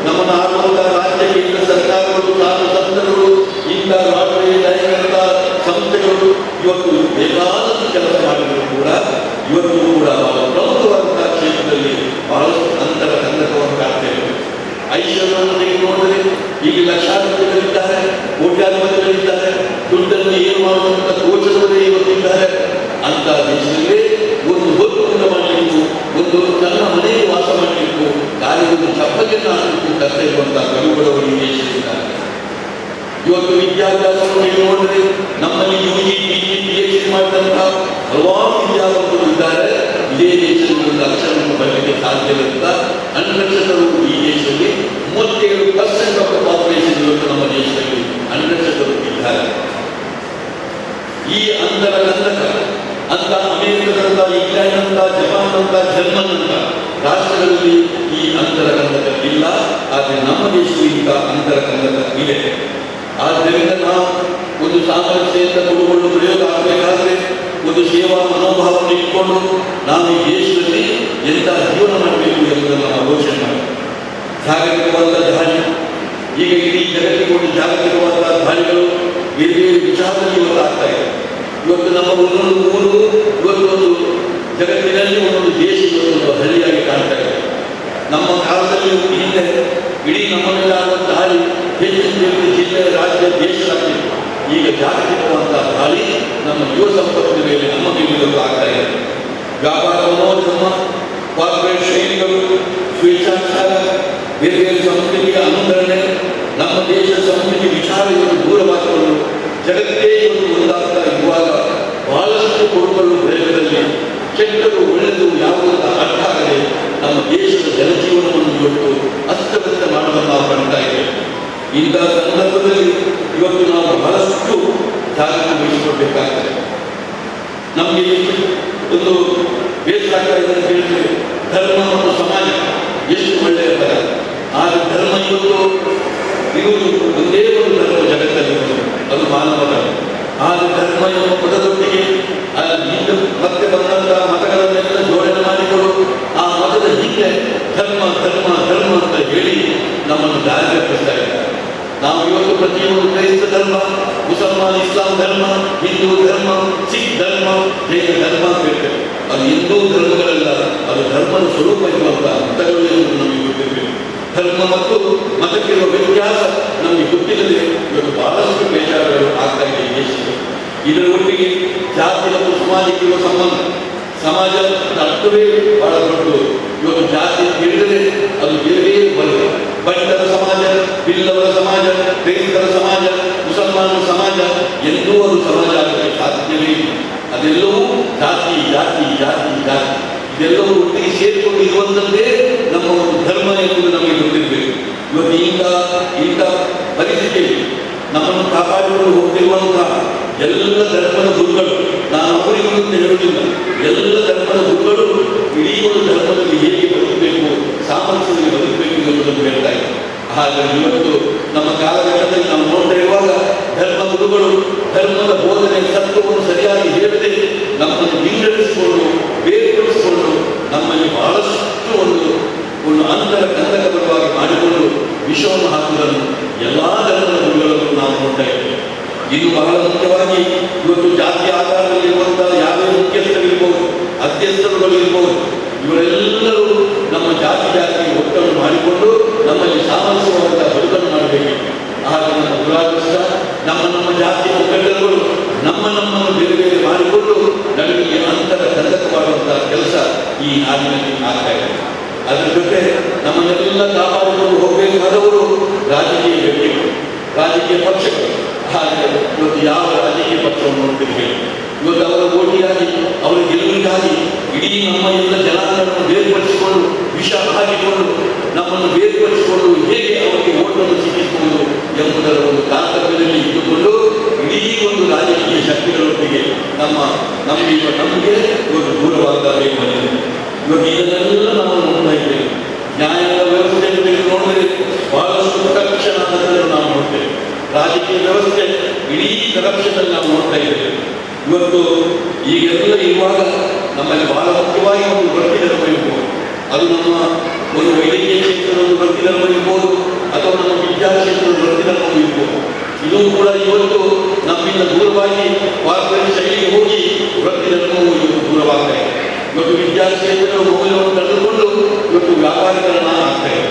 ನಮ್ಮನ್ನು ಆಳುವಂತಹ ರಾಜ್ಯ ಕೇಂದ್ರ ಸರ್ಕಾರಗಳು, ಸಾಧು ಸಂತರು, ಇಂಥ ರಾಷ್ಟ್ರೀಯ ನಾಯಕರ ಸಂಸ್ಥೆಗಳು ಇವತ್ತು ಬೇಕಾದಷ್ಟು ಕೆಲಸ ಮಾಡಿದರೂ ಕೂಡ ಇವತ್ತು ಕೂಡ ಬಹಳ ಪ್ರಮುಖವಾದಂತಹ ಕ್ಷೇತ್ರದಲ್ಲಿ ಬಹಳಷ್ಟು ಅಂತರ ಕಂದಕವನ್ನು ಕಾಡ್ತೇವೆ. ಐಶ್ವರ್ಯವನ್ನು ತೆಗೆದು ನೋಡಿದರೆ ಈಗ ಲಕ್ಷಾಧಿಪತಿಗಳಿದ್ದಾರೆ, ಕೋಟ್ಯಾಧಿಪತಿಗಳಿದ್ದಾರೆ, ದುಡ್ಡನ್ನು ಏನು ಮಾಡುವಂಥ ತೋಚದವರೇ ಇವತ್ತಿದ್ದಾರೆ. ಅಂತ ದೇಶದಲ್ಲಿ ಒಂದು ಹೊತ್ತು ಊಟ ಮಾಡಲಿಕ್ಕೂ, ಒಂದು ತನ್ನ ಮನೆಗೆ ವಾಸ ಮಾಡಲಿಕ್ಕೂ, ಕಾರ್ಯವನ್ನು ಚಪ್ಪಲಿಯನ್ನು ಹಾಕಲಿಕ್ಕೂ ಕಷ್ಟ ಇರುವಂತಹ ಕವಿಗಳವರು ಈ ದೇಶದಲ್ಲಿದ್ದಾರೆ. ಇವತ್ತು ವಿದ್ಯಾಭ್ಯಾಸವನ್ನು ನೋಡಿದರೆ ನಮ್ಮಲ್ಲಿ UG, PG, PhD ಮಾಡಿದಂತಹ ಹಲವಾರು ವಿದ್ಯಾವಂತರು ಇದ್ದಾರೆ. ಇದೇ ದೇಶದಲ್ಲಿ ಒಂದು ಅಕ್ಷರವನ್ನು ಬರಲಿಕ್ಕೆ ಸಾಧ್ಯವಿಲ್ಲ. ಅನಕ್ಷರರು ಈ ದೇಶದಲ್ಲಿ 37% ಆಫ್ ಪಾಪ್ಯುಲೇಷನ್ ಇವತ್ತು ನಮ್ಮ ದೇಶದಲ್ಲಿ ಅನಕ್ಷರರು ಇದ್ದಾರೆ. ಈ ಅಂತರ ಕಂದಕ ಅಂತ ಅಮೆರಿಕದಂತ, ಇಂಗ್ಲೆಂಡ್ ಅಂತ, ಜಪಾನ್ ಅಂತ, ಜರ್ಮನ್ ಅಂತ ರಾಷ್ಟ್ರಗಳಲ್ಲಿ ಈ ಅಂತರ ಕಂದಕ ಇಲ್ಲ. ಆದರೆ ನಮ್ಮ ದೇಶದಿಂದ ಅಂತರ ಕಂದಕ ಇದೆ. ಆದ್ದರಿಂದ ನಾವು ಒಂದು ಸಾಮರಸ್ಯದಿಂದ ಕೊಡುಕೊಂಡು ಪ್ರಯೋಗ ಆಗಬೇಕಾದ್ರೆ ಒಂದು ಸೇವಾ ಮನೋಭಾವವನ್ನು ಇಟ್ಕೊಂಡು ನಾವು ಈ ದೇಶದಲ್ಲಿ ಎಂಥ ಜೀವನ ಮಾಡಬೇಕು ಎಂಬುದನ್ನು ನಾವು ಆಲೋಚನೆ ಮಾಡಬೇಕು. ಜಾಗತಿಕವಾದ ದಾಳಿ, ಈಗ ಇಡೀ ಜಗತ್ತಿಗೆ ಒಂದು ಜಾಗತಿಕವಾದ ದಾಳಿಗಳು ಬೇರೆ ಬೇರೆ ವಿಚಾರದಲ್ಲಿ ಇವತ್ತು ಆಗ್ತಾ ಇದೆ. ಇವತ್ತು ನಮ್ಮ ಒಂದೊಂದು ಊರು ಇವತ್ತೊಂದು ಜಗತ್ತಿನಲ್ಲಿ ಒಂದೊಂದು ದೇಶ ಇವತ್ತೊಂದು ಹಳ್ಳಿಯಾಗಿ ಕಾಣ್ತಾ ಇದೆ. ನಮ್ಮ ಕಾಲದಲ್ಲಿ ಹಿಂದೆ ಇಡೀ ನಮ್ಮ ಮೇಲೆ ಆದ ದಾಳಿ ಹೆಚ್ಚು ಜಿಲ್ಲೆ, ರಾಜ್ಯ, ದೇಶದಾಗಿತ್ತು. ಈಗ ಜಾಗತಿಕವಾದಂತಹ ದಾಳಿ ನಮ್ಮ ಯುವ ಸಂಪತ್ತಿನ ಮೇಲೆ, ನಮ್ಮ ಮೇಲೆ ಆಗ್ತಾ ಇದೆ. ವ್ಯಾಪಾರ ಮನೋಧರ್ಮ, ಕಾರ್ಪೊರೇಟ್ ಶೈಲಿಗಳು, ಸ್ವೇಚ್ಛಾಚಾರ, ಬೇರೆ ಬೇರೆ ಸಂಸ್ಕೃತಿಯ ಅನುಕರಣೆ, ನಮ್ಮ ದೇಶದ ಸಂಸ್ಕೃತಿ ವಿಚಾರಗಳನ್ನು ದೂರವಾಗಿಕೊಂಡು ಜಗತ್ತೇ ಇವತ್ತು ಒಂದಾಗ್ತಾ ಇರುವಾಗ ಬಹಳಷ್ಟು ಕೊಡುಗಳು ಪ್ರಯೋಗದಲ್ಲಿ ಕೆಟ್ಟರು ಒಳ್ಳೆಯದು ಯಾವುದನ್ನು ಅರ್ಥ ಆಗದೆ ನಮ್ಮ ದೇಶದ ಜನಜೀವನವನ್ನು ಇವತ್ತು ಅಸ್ತವ್ಯಸ್ತ ಮಾಡುವುದನ್ನು ನಾವು ಕಾಣ್ತಾ ಇದ್ದೇವೆ. ಇಂತಹ ಸಂದರ್ಭದಲ್ಲಿ ಇವತ್ತು ನಾವು ಬಹಳಷ್ಟು ಜಾಗೃತಿ ವಹಿಸಿಕೊಳ್ಬೇಕಾಗ್ತದೆ. ನಮಗೆ ಒಂದು ಬೇಸರ ಆಗ್ತಾ ಇದೆ ಅಂತ ಹೇಳಿದ್ರೆ, ಧರ್ಮ ಮತ್ತು ಸಮಾಜ ಎಷ್ಟು ಒಳ್ಳೆಯ ಪದ. ಆದರೆ ಧರ್ಮ ಇವತ್ತು ಇರುವುದು ಒಂದೇ ಒಂದು ಧರ್ಮ ಜಗತ್ತಲ್ಲಿ, ಅದು ಮಾನವ ಧರ್ಮ. ಆದರೆ ಧರ್ಮ ಎಂಬ ಪದದೊಟ್ಟಿಗೆ ಮತ್ತೆ ಬಂದಂತಹ ಮತಗಳನ್ನೆಲ್ಲ ಜೋಡಣೆ ಮಾಡಿಕೊಂಡು ಆ ಮತದ ಹಿಂದೆ ಧರ್ಮ ಧರ್ಮ ಧರ್ಮ ಅಂತ ಹೇಳಿ ನಮ್ಮನ್ನು ದಾರಿ ತಪ್ಪಿಸ್ತಾ ಇದ್ದಾರೆ. ನಾವು ಇವತ್ತು ಪ್ರತಿಯೊಂದು ಕ್ರೈಸ್ತ ಧರ್ಮ, ಮುಸಲ್ಮಾನ್, ಇಸ್ಲಾಂ ಧರ್ಮ, ಹಿಂದೂ ಧರ್ಮ, ಸಿಖ್ ಧರ್ಮ, ಜೈನ ಧರ್ಮ ಅಂತ ಹೇಳ್ತೇವೆ. ಅದು ಹಿಂದೂ ಧರ್ಮಗಳಲ್ಲ, ಅದು ಧರ್ಮದ ಸ್ವರೂಪ ಇರುವಂತಹ ಮತಗಳು ಎಂದು ನಮಗೆ ಗೊತ್ತಿರಬೇಕು. ಧರ್ಮ ಮತ್ತು ಮತಕ್ಕಿರುವ ವ್ಯತ್ಯಾಸ ನಮಗೆ ಗೊತ್ತಿಲ್ಲದೆ ಇವತ್ತು ಬಹಳಷ್ಟು ಬೇಜಾರುಗಳು ಆಗ್ತಾ ಇದೆ ಈ ದೇಶದಲ್ಲಿ. ಇದರ ಒಟ್ಟಿಗೆ ಜಾತಿ ಮತ್ತು ಸಮಾಜಕ್ಕಿರುವ ಸಂಬಂಧ, ಸಮಾಜದ ಅರ್ಥವೇ ಬಹಳ ದೊಡ್ಡದು. ಇವತ್ತು ಜಾತಿ ಹೇಳಿದರೆ ಅದು ಬೇರೆ ಬರುತ್ತೆ. ಬಂಟರ ಸಮಾಜ, ಬಿಲ್ಲವರ ಸಮಾಜ, ಕ್ರೈಸ್ತರ ಸಮಾಜ, ಮುಸಲ್ಮಾನರ ಸಮಾಜ ಎಂದೂ ಅದು ಸಮಾಜ ಆಗಲಿಕ್ಕೆ ಸಾಧ್ಯವೇ ಇಲ್ಲ. ಅದೆಲ್ಲವೂ ಜಾತಿ ಜಾತಿ ಜಾತಿ ಜಾತಿ ಇದೆಲ್ಲವೂ ಒಟ್ಟಿಗೆ ಸೇರಿಕೊಂಡು ಇರುವಂಥದ್ದೇ ನಮ್ಮ ಒಂದು ಧರ್ಮ ಎಂಬುದು ನಮಗೆ ಗೊತ್ತಿರಬೇಕು. ಇವತ್ತು ಇಂಥ ಪರಿಸ್ಥಿತಿಯಲ್ಲಿ ನಮ್ಮನ್ನು ಕಾಪಾಡಿಕೊಂಡು ಹೋಗ್ತಿರುವಂತಹ ಎಲ್ಲ ಧರ್ಮದ ಗುರುಗಳು, ನಾನು ಅವರಿಗೂ ಅಂತ ಹೇಳುವುದಿಲ್ಲ, ಎಲ್ಲ ಧರ್ಮದ ಗುರುಗಳು ಇಡೀ ಒಂದು ಧರ್ಮದಲ್ಲಿ ಹೇಗೆ ಬದುಕಬೇಕು, ಸಾಮರಸ್ಯದಲ್ಲಿ ಬದುಕಬೇಕು ಎಂಬುದನ್ನು ಹೇಳ್ತಾ ಇದ್ದಾರೆ. ಹಾಗಾಗಿ ಇವತ್ತು ನಮ್ಮ ಕಾಲಘಟ್ಟದಲ್ಲಿ ನಾವು ನೋಡ್ತಾ ಇರುವಾಗ ಧರ್ಮ ಗುರುಗಳು ಧರ್ಮದ ಬೋಧನೆ ತತ್ವವನ್ನು ಸರಿಯಾಗಿ ಹೇಳದೆ ನಮ್ಮನ್ನು ವಿಂಗಡಿಸಿಕೊಂಡು ಬೇರ್ಪಡಿಸಿಕೊಂಡು ನಮ್ಮಲ್ಲಿ ಬಹಳಷ್ಟು ಒಂದು ಅಂತರ ಕಂದಕಪರವಾಗಿ ಮಾಡಿಕೊಂಡು ವಿಷವನ್ನು ಹಾಕುವುದನ್ನು ಎಲ್ಲ ಧರ್ಮದ ಗುರುಗಳನ್ನು ನಾವು ನೋಡ್ತಾ ಇದ್ದೇವೆ. ಇದು ಬಹಳ ಮುಖ್ಯವಾಗಿ ಇವತ್ತು ಜಾತಿ ಆಧಾರದಲ್ಲಿರುವಂತಹ ಯಾವುದೇ ಮುಖ್ಯಸ್ಥರಿರ್ಬೋದು, ಅಧ್ಯಕ್ಷರುಗಳಿರ್ಬೋದು, ಇವರೆಲ್ಲರೂ ನಮ್ಮ ಜಾತಿ ಒಟ್ಟನ್ನು ಮಾಡಿಕೊಂಡು ನಮ್ಮಲ್ಲಿ ಸಾಮರಸ್ಯವಾದಂತಹ ಬದುಕನ್ನು ಮಾಡಬೇಕು. ಆಗ ನಮ್ಮ ದುರಾದೃಷ್ಟ ನಮ್ಮ ಜಾತಿಯ ಮುಖಂಡರುಗಳು ನಮ್ಮನ್ನು ಬೇರೆ ಬೇರೆ ಮಾಡಿಕೊಂಡು ನಮಗೆ ಅಂತರ ಕಂದಕ ಮಾಡುವಂತಹ ಕೆಲಸ ಈ ನಾಡಿನಲ್ಲಿ ಆಗ್ತಾ ಇದೆ. ಅದರ ಜೊತೆ ನಮ್ಮನ್ನೆಲ್ಲ ಕಾಪಾಡಿಕೊಂಡು ಹೋಗಬೇಕಾದವರು ರಾಜಕೀಯ ವ್ಯಕ್ತಿಗಳು, ರಾಜಕೀಯ ಪಕ್ಷಗಳು. ಹಾಗೆ ಇವತ್ತು ಯಾವ ರಾಜಕೀಯ ಪಕ್ಷವನ್ನು ನೋಡ್ತಿದ್ದೀವಿ, ಇವತ್ತು ಅವರ ಓಟಿಗಾಗಿ ಅವರ ಗೆಲುವಿಗಾಗಿ ಇಡೀ ನಮ್ಮ ಎಲ್ಲ ಜನಾಂಗವನ್ನು ಬೇರ್ಪಡಿಸಿಕೊಂಡು ವಿಷ ಹಾಕಿಕೊಂಡು ನಮ್ಮನ್ನು ಬೇರ್ಪಡಿಸಿಕೊಂಡು ಹೇಗೆ ಅವರಿಗೆ ಓಟನ್ನು ಸಿಕ್ಕಿಸಿಕೊಂಡು ಎಂಬುದರ ಒಂದು ತಾರತಮ್ಯದಲ್ಲಿ ಇಟ್ಟುಕೊಂಡು ಇಡೀ ಒಂದು ರಾಜಕೀಯ ಶಕ್ತಿಗಳೊಂದಿಗೆ ನಮಗೆ ಒಂದು ದೂರವಾಗಬೇಕು ಬಂದಿದೆ. ಇವಾಗ ಇದನ್ನೆಲ್ಲ ನಾವು ನೋಡ್ತಾ ಇದ್ದೇವೆ. ನ್ಯಾಯಾಂಗ ವ್ಯವಸ್ಥೆಯನ್ನು ನೋಡಿದರೆ ಬಹಳಷ್ಟು ಕರಪ್ಷನ್ ಆದದ್ದನ್ನು ನಾವು ನೋಡ್ತೇವೆ. ರಾಜಕೀಯ ವ್ಯವಸ್ಥೆ ಇಡೀ ಕರಪ್ಷನ್ ಅಲ್ಲಿ ನಾವು ನೋಡ್ತಾ ಇದ್ದೇವೆ. ಇವತ್ತು ಈಗೆಲ್ಲ ಇರುವಾಗ ನಮ್ಮಲ್ಲಿ ಬಹಳ ಮುಖ್ಯವಾಗಿ ಒಂದು ವೃತ್ತಿ ಧರ್ಮ ಇರ್ಬೋದು, ಅದು ನಮ್ಮ ಒಂದು ವೈದ್ಯಕೀಯ ಕ್ಷೇತ್ರದ ಒಂದು ವೃತ್ತಿ ಧರ್ಮ ಇರ್ಬೋದು, ಅಥವಾ ನಮ್ಮ ವಿದ್ಯಾಕ್ಷೇತ್ರದ ವೃತ್ತಿ ಧರ್ಮ ಇರ್ಬೋದು. ಇದು ಕೂಡ ಇವತ್ತು ನಮ್ಮಿಂದ ದೂರವಾಗಿ ಕಾರ್ಪೊರೇಟ್ ಶೈಲಿಗೆ ಹೋಗಿ ವೃತ್ತಿ ಧರ್ಮವು ಇವತ್ತು ದೂರವಾಗ್ತಾ ಇದೆ. ಇವತ್ತು ವಿದ್ಯಾಕ್ಷೇತ್ರದ ಮೌಲ್ಯವನ್ನು ಕಳೆದುಕೊಂಡು ಇವತ್ತು ವ್ಯಾಪಾರೀಕರಣ ಆಗ್ತಾ ಇದೆ.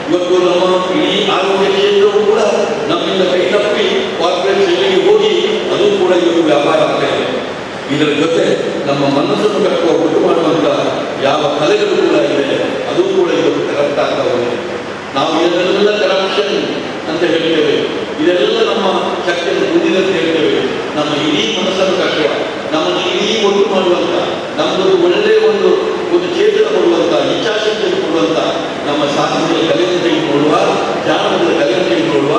ಇವತ್ತು ನಮ್ಮ ಇಡೀ ಆರೋಗ್ಯ ಕ್ಷೇತ್ರವು ಕೂಡ ನಮ್ಮಿಂದ ಕೈ ತಪ್ಪಿ ಕಾರ್ಪೊರೇಟ್ ಶೈಲಿಗೆ ಹೋಗಿ ಅದು ಕೂಡ ಇವತ್ತು ವ್ಯಾಪಾರ ಆಗ್ತಾ ಇದೆ. ಇದರ ಜೊತೆ ನಮ್ಮ ಮನಸ್ಸನ್ನು ಕಟ್ಟುವ ಒಟ್ಟು ಮಾಡುವಂತಹ ಯಾವ ಕಲೆಗಳು ಕೂಡ ಇದೆ, ಅದು ಕೂಡ ಇವತ್ತು ಕರಪ್ಟ್ ಆಗ್ತಾ ಹೋಗಿದೆ. ನಾವು ಇದನ್ನೆಲ್ಲ ಕರಪ್ಷನ್ ಅಂತ ಹೇಳ್ತೇವೆ, ಇದೆಲ್ಲ ನಮ್ಮ ಶಕ್ತಿಯನ್ನು ಹೊಂದಿದಂತೆ ಹೇಳ್ತೇವೆ. ನಮ್ಮ ಇಡೀ ಮನಸ್ಸನ್ನು ಕಟ್ಟುವ, ನಮ್ಮನ್ನು ಇಡೀ ಒಟ್ಟು ಮಾಡುವಂಥ, ನಮ್ಮದೊಂದು ಒಳ್ಳೆಯ ಒಂದು ಚೇತನ ಕೊಡುವಂಥ, ಇಚ್ಛಾಶಕ್ತಿಯನ್ನು ಕೊಡುವಂಥ ನಮ್ಮ ಸಾಹಿತ್ಯದ ಕಲೆಯನ್ನು ತೆಗೆದುಕೊಳ್ಳುವ, ಜಾನಪದದ ಕಲೆಯನ್ನು ತೆಗೆದುಕೊಳ್ಳುವ,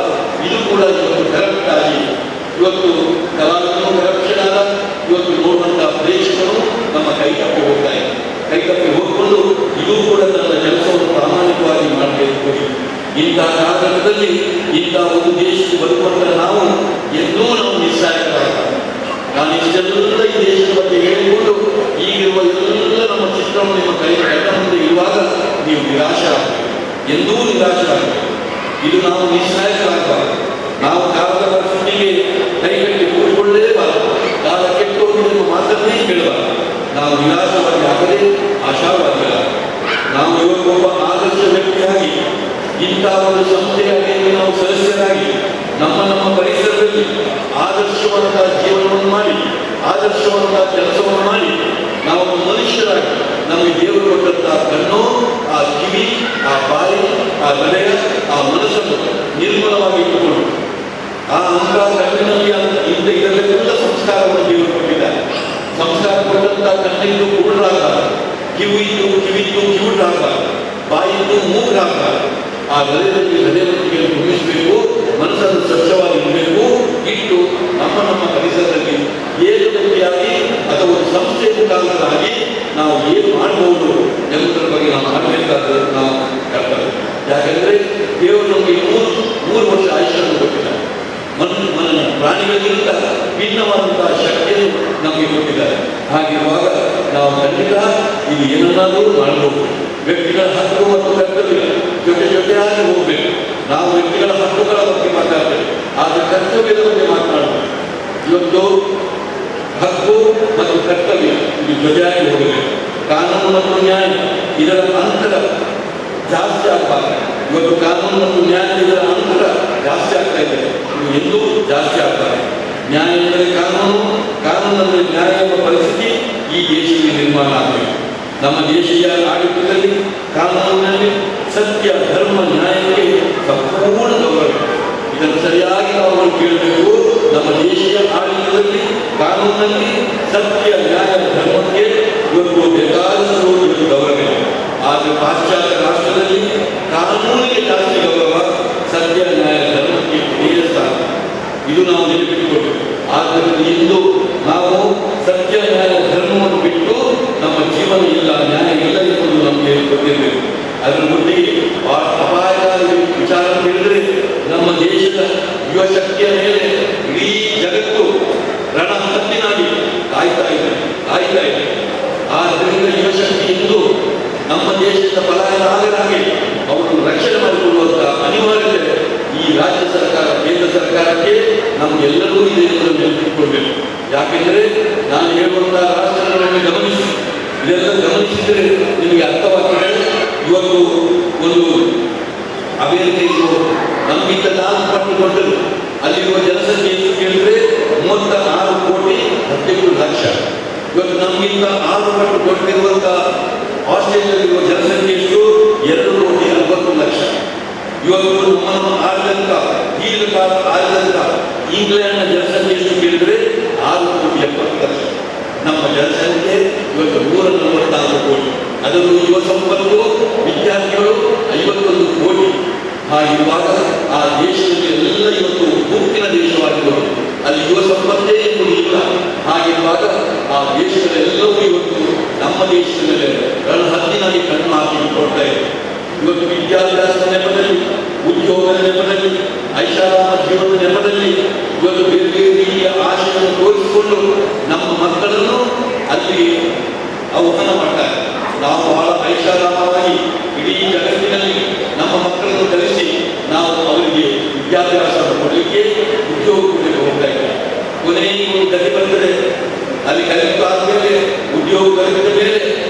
ಇದು ಕೂಡ ಇವತ್ತು ಕರಪ್ಟ್ ಆಗಿ ಇವತ್ತು ಕಲಾವಿದರು ಕರಪ್ಷನ್ ಆದ ಇವತ್ತು ನೋಡುವಂಥ ಪ್ರೇಕ್ಷಕರು ನಮ್ಮ ಕೈತಪ್ಪಿ ಹೋಗ್ತಾ ಇದೆ. ಕೈತಪ್ಪಿ ಹೋಗಿಕೊಂಡು ಇದು ಕೂಡ ನನ್ನ ಕೆಲಸವನ್ನು ಪ್ರಾಮಾಣಿಕವಾಗಿ ಮಾಡಬೇಕು. ಇಂತಹ ಕಾಲಘಟ್ಟದಲ್ಲಿ ಇಂತಹ ಒಂದು ದೇಶಕ್ಕೆ ಬದುಕುವಂತಹ ನಾವು ಎಂದೂ ನಾವು ನಿಸ್ಸಹಾಯಕರಾಗ. ನಾನು ಇಷ್ಟೆಲ್ಲ ಈ ದೇಶದ ಬಗ್ಗೆ ಹೇಳಿಕೊಂಡು ಈಗಿರುವ ಎಲ್ಲ ನಮ್ಮ ಚಿತ್ರವನ್ನು ನಿಮ್ಮ ಕಣ್ಣ ಮುಂದೆ ಇರುವಾಗ ನೀವು ನಿರಾಶರಾಗಬೇಕು, ಎಂದೂ ನಿರಾಶರಾಗಬೇಕು. ಇದು ನಾವು ನಿಸ್ಸಹಾಯಕರಾಗಬಾರದು. ನಾವು ಕಾಲದ ಪರಿಸ್ಥಿತಿಗೆ ಕೈಗಟ್ಟಿ ಕೂಡಿಕೊಳ್ಳಲೇಬಾರದು. ಕಾಲ ಕೆಟ್ಟು ಹೋಗಿದ್ದನ್ನು ಮಾತ್ರನೇ ಕೇಳಬಾರದು. ನಾವು ನಿರಾಶವಾಗಿ ಆಗದೆ ಆಶಾವಾದಿಗಳ ನಾವು ಇವತ್ತು ಒಬ್ಬ ಆದರ್ಶ ವ್ಯಕ್ತಿಯಾಗಿ ಇಂತಹ ಒಂದು ಸಂಸ್ಥೆಯಾಗಿ ನಾವು ಸದಸ್ಯರಾಗಿ ನಮ್ಮ ಪರಿಸರದಲ್ಲಿ ಆದರ್ಶವಂತ ಜೀವನವನ್ನು ಮಾಡಿ, ಆದರ್ಶವಂತ ಕೆಲಸವನ್ನು ಮಾಡಿ, ನಾವು ಮನುಷ್ಯರಾಗಿ ನಮಗೆ ದೇವರು ಕೊಟ್ಟಂತಹ ಕಣ್ಣು, ಆ ಕಿವಿ, ಆ ಬಾಯಿ, ಆ ಹೃದಯ, ಆ ಮನಸ್ಸನ್ನು ನಿರ್ಮಲವಾಗಿ ಇಟ್ಟುಕೊಂಡು ಆ ಅಂಕ ಕಣ್ಣಿನಲ್ಲಿ ಇದರಲ್ಲೆಲ್ಲ ಸಂಸ್ಕಾರವನ್ನು ದೇವರು ಕೊಟ್ಟಿದ್ದಾರೆ. ಸಂಸ್ಕಾರ ಕೊಟ್ಟಂತಹ ಕಣ್ಣಿದ್ದು ಕೂಡಲಾಗಬಾರದು, ಕಿವಿದ್ದು ಕಿವುಡಾಗಬಾರದು, ಬಾಯಿದ್ದು ಮೂಗರಾಗಬಾರದು. ಆ ಹೃದಯದಲ್ಲಿ ಹೃದಯಕ್ಕೆ ತುಂಬಿಸಬೇಕು, ಮನಸ್ಸನ್ನು ಸ್ವಚ್ಛವಾಗಿ ಇಡಬೇಕು. ಇಟ್ಟು ನಮ್ಮ ಪರಿಸರದಲ್ಲಿ ಏನು ವ್ಯಕ್ತಿಯಾಗಿ ಅಥವಾ ಒಂದು ಸಂಸ್ಥೆಯ ಮುಖಾಂತರವಾಗಿ ನಾವು ಏನು ಮಾಡಬಹುದು ಎಂಬುದರ ಬಗ್ಗೆ ನಾವು ಮಾಡಬೇಕಾದ ನಾವು ಕರ್ತವ್ಯ. ಯಾಕೆಂದರೆ ದೇವರು ನಮಗೆ ಮೂರು ವರ್ಷ ಆಯುಷ್ಯನ್ನು ಕೊಟ್ಟಿದ್ದಾರೆ. ಪ್ರಾಣಿಗಳಿಗಿಂತ ಭಿನ್ನವಾದಂತಹ ಶಕ್ತಿಯನ್ನು ನಮಗೆ ಕೊಟ್ಟಿದ್ದಾರೆ. ಹಾಗಿರುವಾಗ ನಾವು ಖಂಡಿತ ಇದು ಏನನ್ನಾದರೂ ಮಾಡಬಹುದು. ವ್ಯಕ್ತಿಗಳ ಹಕ್ಕು ಮತ್ತು ಕರ್ತವ್ಯ ಜೊತೆಯಾಗಿ ಹೋಗಬೇಕು. ನಾವು ವ್ಯಕ್ತಿಗಳ ಹಕ್ಕುಗಳ ಬಗ್ಗೆ ಮಾತಾಡ್ತೇವೆ, ಆದರೆ ಕರ್ತವ್ಯದ ಬಗ್ಗೆ ಮಾತನಾಡಬೇಕು. ಇವತ್ತು ಹಕ್ಕು ಮತ್ತು ಕರ್ತವ್ಯ ಇದು ಜೊತೆಯಾಗಿ ಹೋಗಬೇಕು. ಕಾನೂನು ಮತ್ತು ನ್ಯಾಯ ಇದರ ಅಂತರ ಜಾಸ್ತಿ ಆಗಬಾರದು. ಇವತ್ತು ಕಾನೂನು ಮತ್ತು ನ್ಯಾಯ ಇದರ ಅಂತರ ಜಾಸ್ತಿ ಆಗ್ತಾ ಇದೆ, ಇದು ಎಂದೂ ಜಾಸ್ತಿ ಆಗ್ತಾರೆ. ನ್ಯಾಯ ಎಂದರೆ ಕಾನೂನು, ಕಾನೂನಲ್ಲಿ ನ್ಯಾಯ ಎಂಬ ಪರಿಸ್ಥಿತಿ ಈ ದೇಶದಲ್ಲಿ ನಿರ್ಮಾಣ ಆಗಬೇಕು. ನಮ್ಮ ದೇಶೀಯ ಆಡಳಿತದಲ್ಲಿ ಕಾನೂನಿನಲ್ಲಿ ಸತ್ಯ, ಧರ್ಮ, ನ್ಯಾಯಕ್ಕೆ ಸಂಪೂರ್ಣ ಗೌರವ. ಇದನ್ನು ಸರಿಯಾಗಿ ನಾವು ಕೇಳಬೇಕು. ನಮ್ಮ ದೇಶೀಯ ಆಡಳಿತದಲ್ಲಿ ಕಾನೂನಿನಲ್ಲಿ ಸತ್ಯ, ನ್ಯಾಯ, ಧರ್ಮಕ್ಕೆ ಇವತ್ತು ಬೇಕಾದಷ್ಟು ಗೌರವ. ಆದರೆ ಪಾಶ್ಚಾತ್ಯ ರಾಷ್ಟ್ರದಲ್ಲಿ ಕಾನೂನಿಗೆ ಜಾಸ್ತಿ ಗೌರವ, ಇದು ನಾವು ನೆನಪಿಟ್ಟುಕೊಳ್ಬೇಕು. ಆದ್ದರಿಂದ ಇಂದು ನಾವು ಸತ್ಯ ನ್ಯಾಯ ಧರ್ಮವನ್ನು ಬಿಟ್ಟು ನಮ್ಮ ಜೀವನ ಇಲ್ಲ, ನ್ಯಾಯ ಇಲ್ಲ ಎಂಬುದು ನಮಗೆ ಗೊತ್ತಿರಬೇಕು. ಅದರ ಜೊತೆಗೆ ಅಪಾಯಕಾರಿ ವಿಚಾರ ಅಂತ ಹೇಳಿದ್ರೆ ನಮ್ಮ ದೇಶದ ಯುವ ಶಕ್ತಿಯ ಮೇಲೆ ಇಡೀ ಜಗತ್ತು ರಣ ಹತ್ತಿನಾಗಿ ಕಾಯ್ತಾ ಇದೆ. ಆದ್ದರಿಂದ ಯುವ ಶಕ್ತಿ ಇಂದು ನಮ್ಮ ದೇಶದ ಪಲಾಯನ ಆಗದಾಗೆ ಅವರನ್ನು ರಕ್ಷಣೆ ಮಾಡಿಕೊಳ್ಳುವಂತಹ ಅನಿವಾರ್ಯತೆ ಈ ರಾಜ್ಯ ಸರ್ಕಾರ, ಕೇಂದ್ರ ಸರ್ಕಾರಕ್ಕೆ ನಮಗೆಲ್ಲರೂ ಇದೆ ಎಂಬುದನ್ನು ನೆನಪಿಟ್ಟುಕೊಳ್ಬೇಕು. ಯಾಕೆಂದರೆ ನಾನು ಹೇಳುವಂತಹ ರಾಷ್ಟ್ರಗಳನ್ನು ಗಮನಿಸಿ, ಇದೆಲ್ಲ ಗಮನಿಸಿದರೆ ನಿಮಗೆ ಅರ್ಥವಾಗ್ತದೆ. ಇವತ್ತು ಒಂದು ಅಮೆರಿಕ ನಮ್ಮಿಂದ 4 ಪಟ್ಟು ದೊಡ್ಡದು, ಅಲ್ಲಿರುವ ಜನಸಂಖ್ಯೆ ಎಷ್ಟು ಕೇಳಿದ್ರೆ 36,18,00,000. ಇವತ್ತು ನಮ್ಮಿಂದ 6 ಪಟ್ಟು ದೊಡ್ಡದಿರುವಂತಹ ಆಸ್ಟ್ರೇಲಿಯಾದಲ್ಲಿರುವ ಜನಸಂಖ್ಯೆ ಎಷ್ಟು? 2,60,00,000. ಇವತ್ತು ನಮ್ಮನ್ನು ಆಳಿದಂತ ದೀರ್ಘಕಾಲ ಆಳಿದಂತ ಇಂಗ್ಲೆಂಡ್ನ ಜನಸಂಖ್ಯೆ ಎಷ್ಟು ಕೇಳಿದ್ರೆ 6,70,00,000. ನಮ್ಮ ಜನಸಂಖ್ಯೆ ಇವತ್ತು 144 ಕೋಟಿ. ಅದನ್ನು ಯುವ ಸಂಪತ್ತು ವಿದ್ಯಾರ್ಥಿಗಳು 51 ಕೋಟಿ. ಹಾಗಿರುವಾಗ ಆ ದೇಶದಲ್ಲಿ ಎಲ್ಲ ಇವತ್ತು ಮುಕ್ಕಿನ ದೇಶವಾಗಿರುವುದು, ಅಲ್ಲಿ ಯುವ ಸಂಪತ್ತೇ ಎಂಬುದು ಇಲ್ಲ. ಹಾಗಿರುವಾಗ ಆ ದೇಶಗಳೆಲ್ಲವೂ ಇವತ್ತು ನಮ್ಮ ದೇಶದ ಮೇಲೆ ಹದ್ದಿನಾಗಿ ಕಣ್ಣು ಹಾಕಿ ಕೊಡ್ತಾ ಇದೆ. ಇವತ್ತು ವಿದ್ಯಾಭ್ಯಾಸದ ನೆಪದಲ್ಲಿ, ಉದ್ಯೋಗದ ನೆಪದಲ್ಲಿ, ಐಷಾರಾಮ ಜೀವನದ ನೆಪದಲ್ಲಿ ಇವತ್ತು ಬೇರೆ ಬೇರೆ ರೀತಿಯ ಆಶೆಯನ್ನು ತೋರಿಸಿಕೊಂಡು ನಮ್ಮ ಮಕ್ಕಳನ್ನು ಅಲ್ಲಿ ಆಹ್ವಾನ ಮಾಡ್ತಾರೆ. ನಾವು ಬಹಳ ಐಷಾರಾಮವಾಗಿ ಇಡೀ ಜಗತ್ತಿನಲ್ಲಿ ನಮ್ಮ ಮಕ್ಕಳನ್ನು ಕಲಿಸಿ ನಾವು ಅವರಿಗೆ ವಿದ್ಯಾಭ್ಯಾಸವನ್ನು ಕೊಡಲಿಕ್ಕೆ, ಉದ್ಯೋಗ ಕೊಡಲಿಕ್ಕೆ ಹೋಗ್ತಾ ಇದ್ದೇವೆ. ಕೊನೆಗೆ ಒಂದು ಗತಿ ಬರ್ತದೆ, ಅಲ್ಲಿ ಕಲಿತಾದ ಮೇಲೆ, ಉದ್ಯೋಗ ಕಲಿತ ಮೇಲೆ,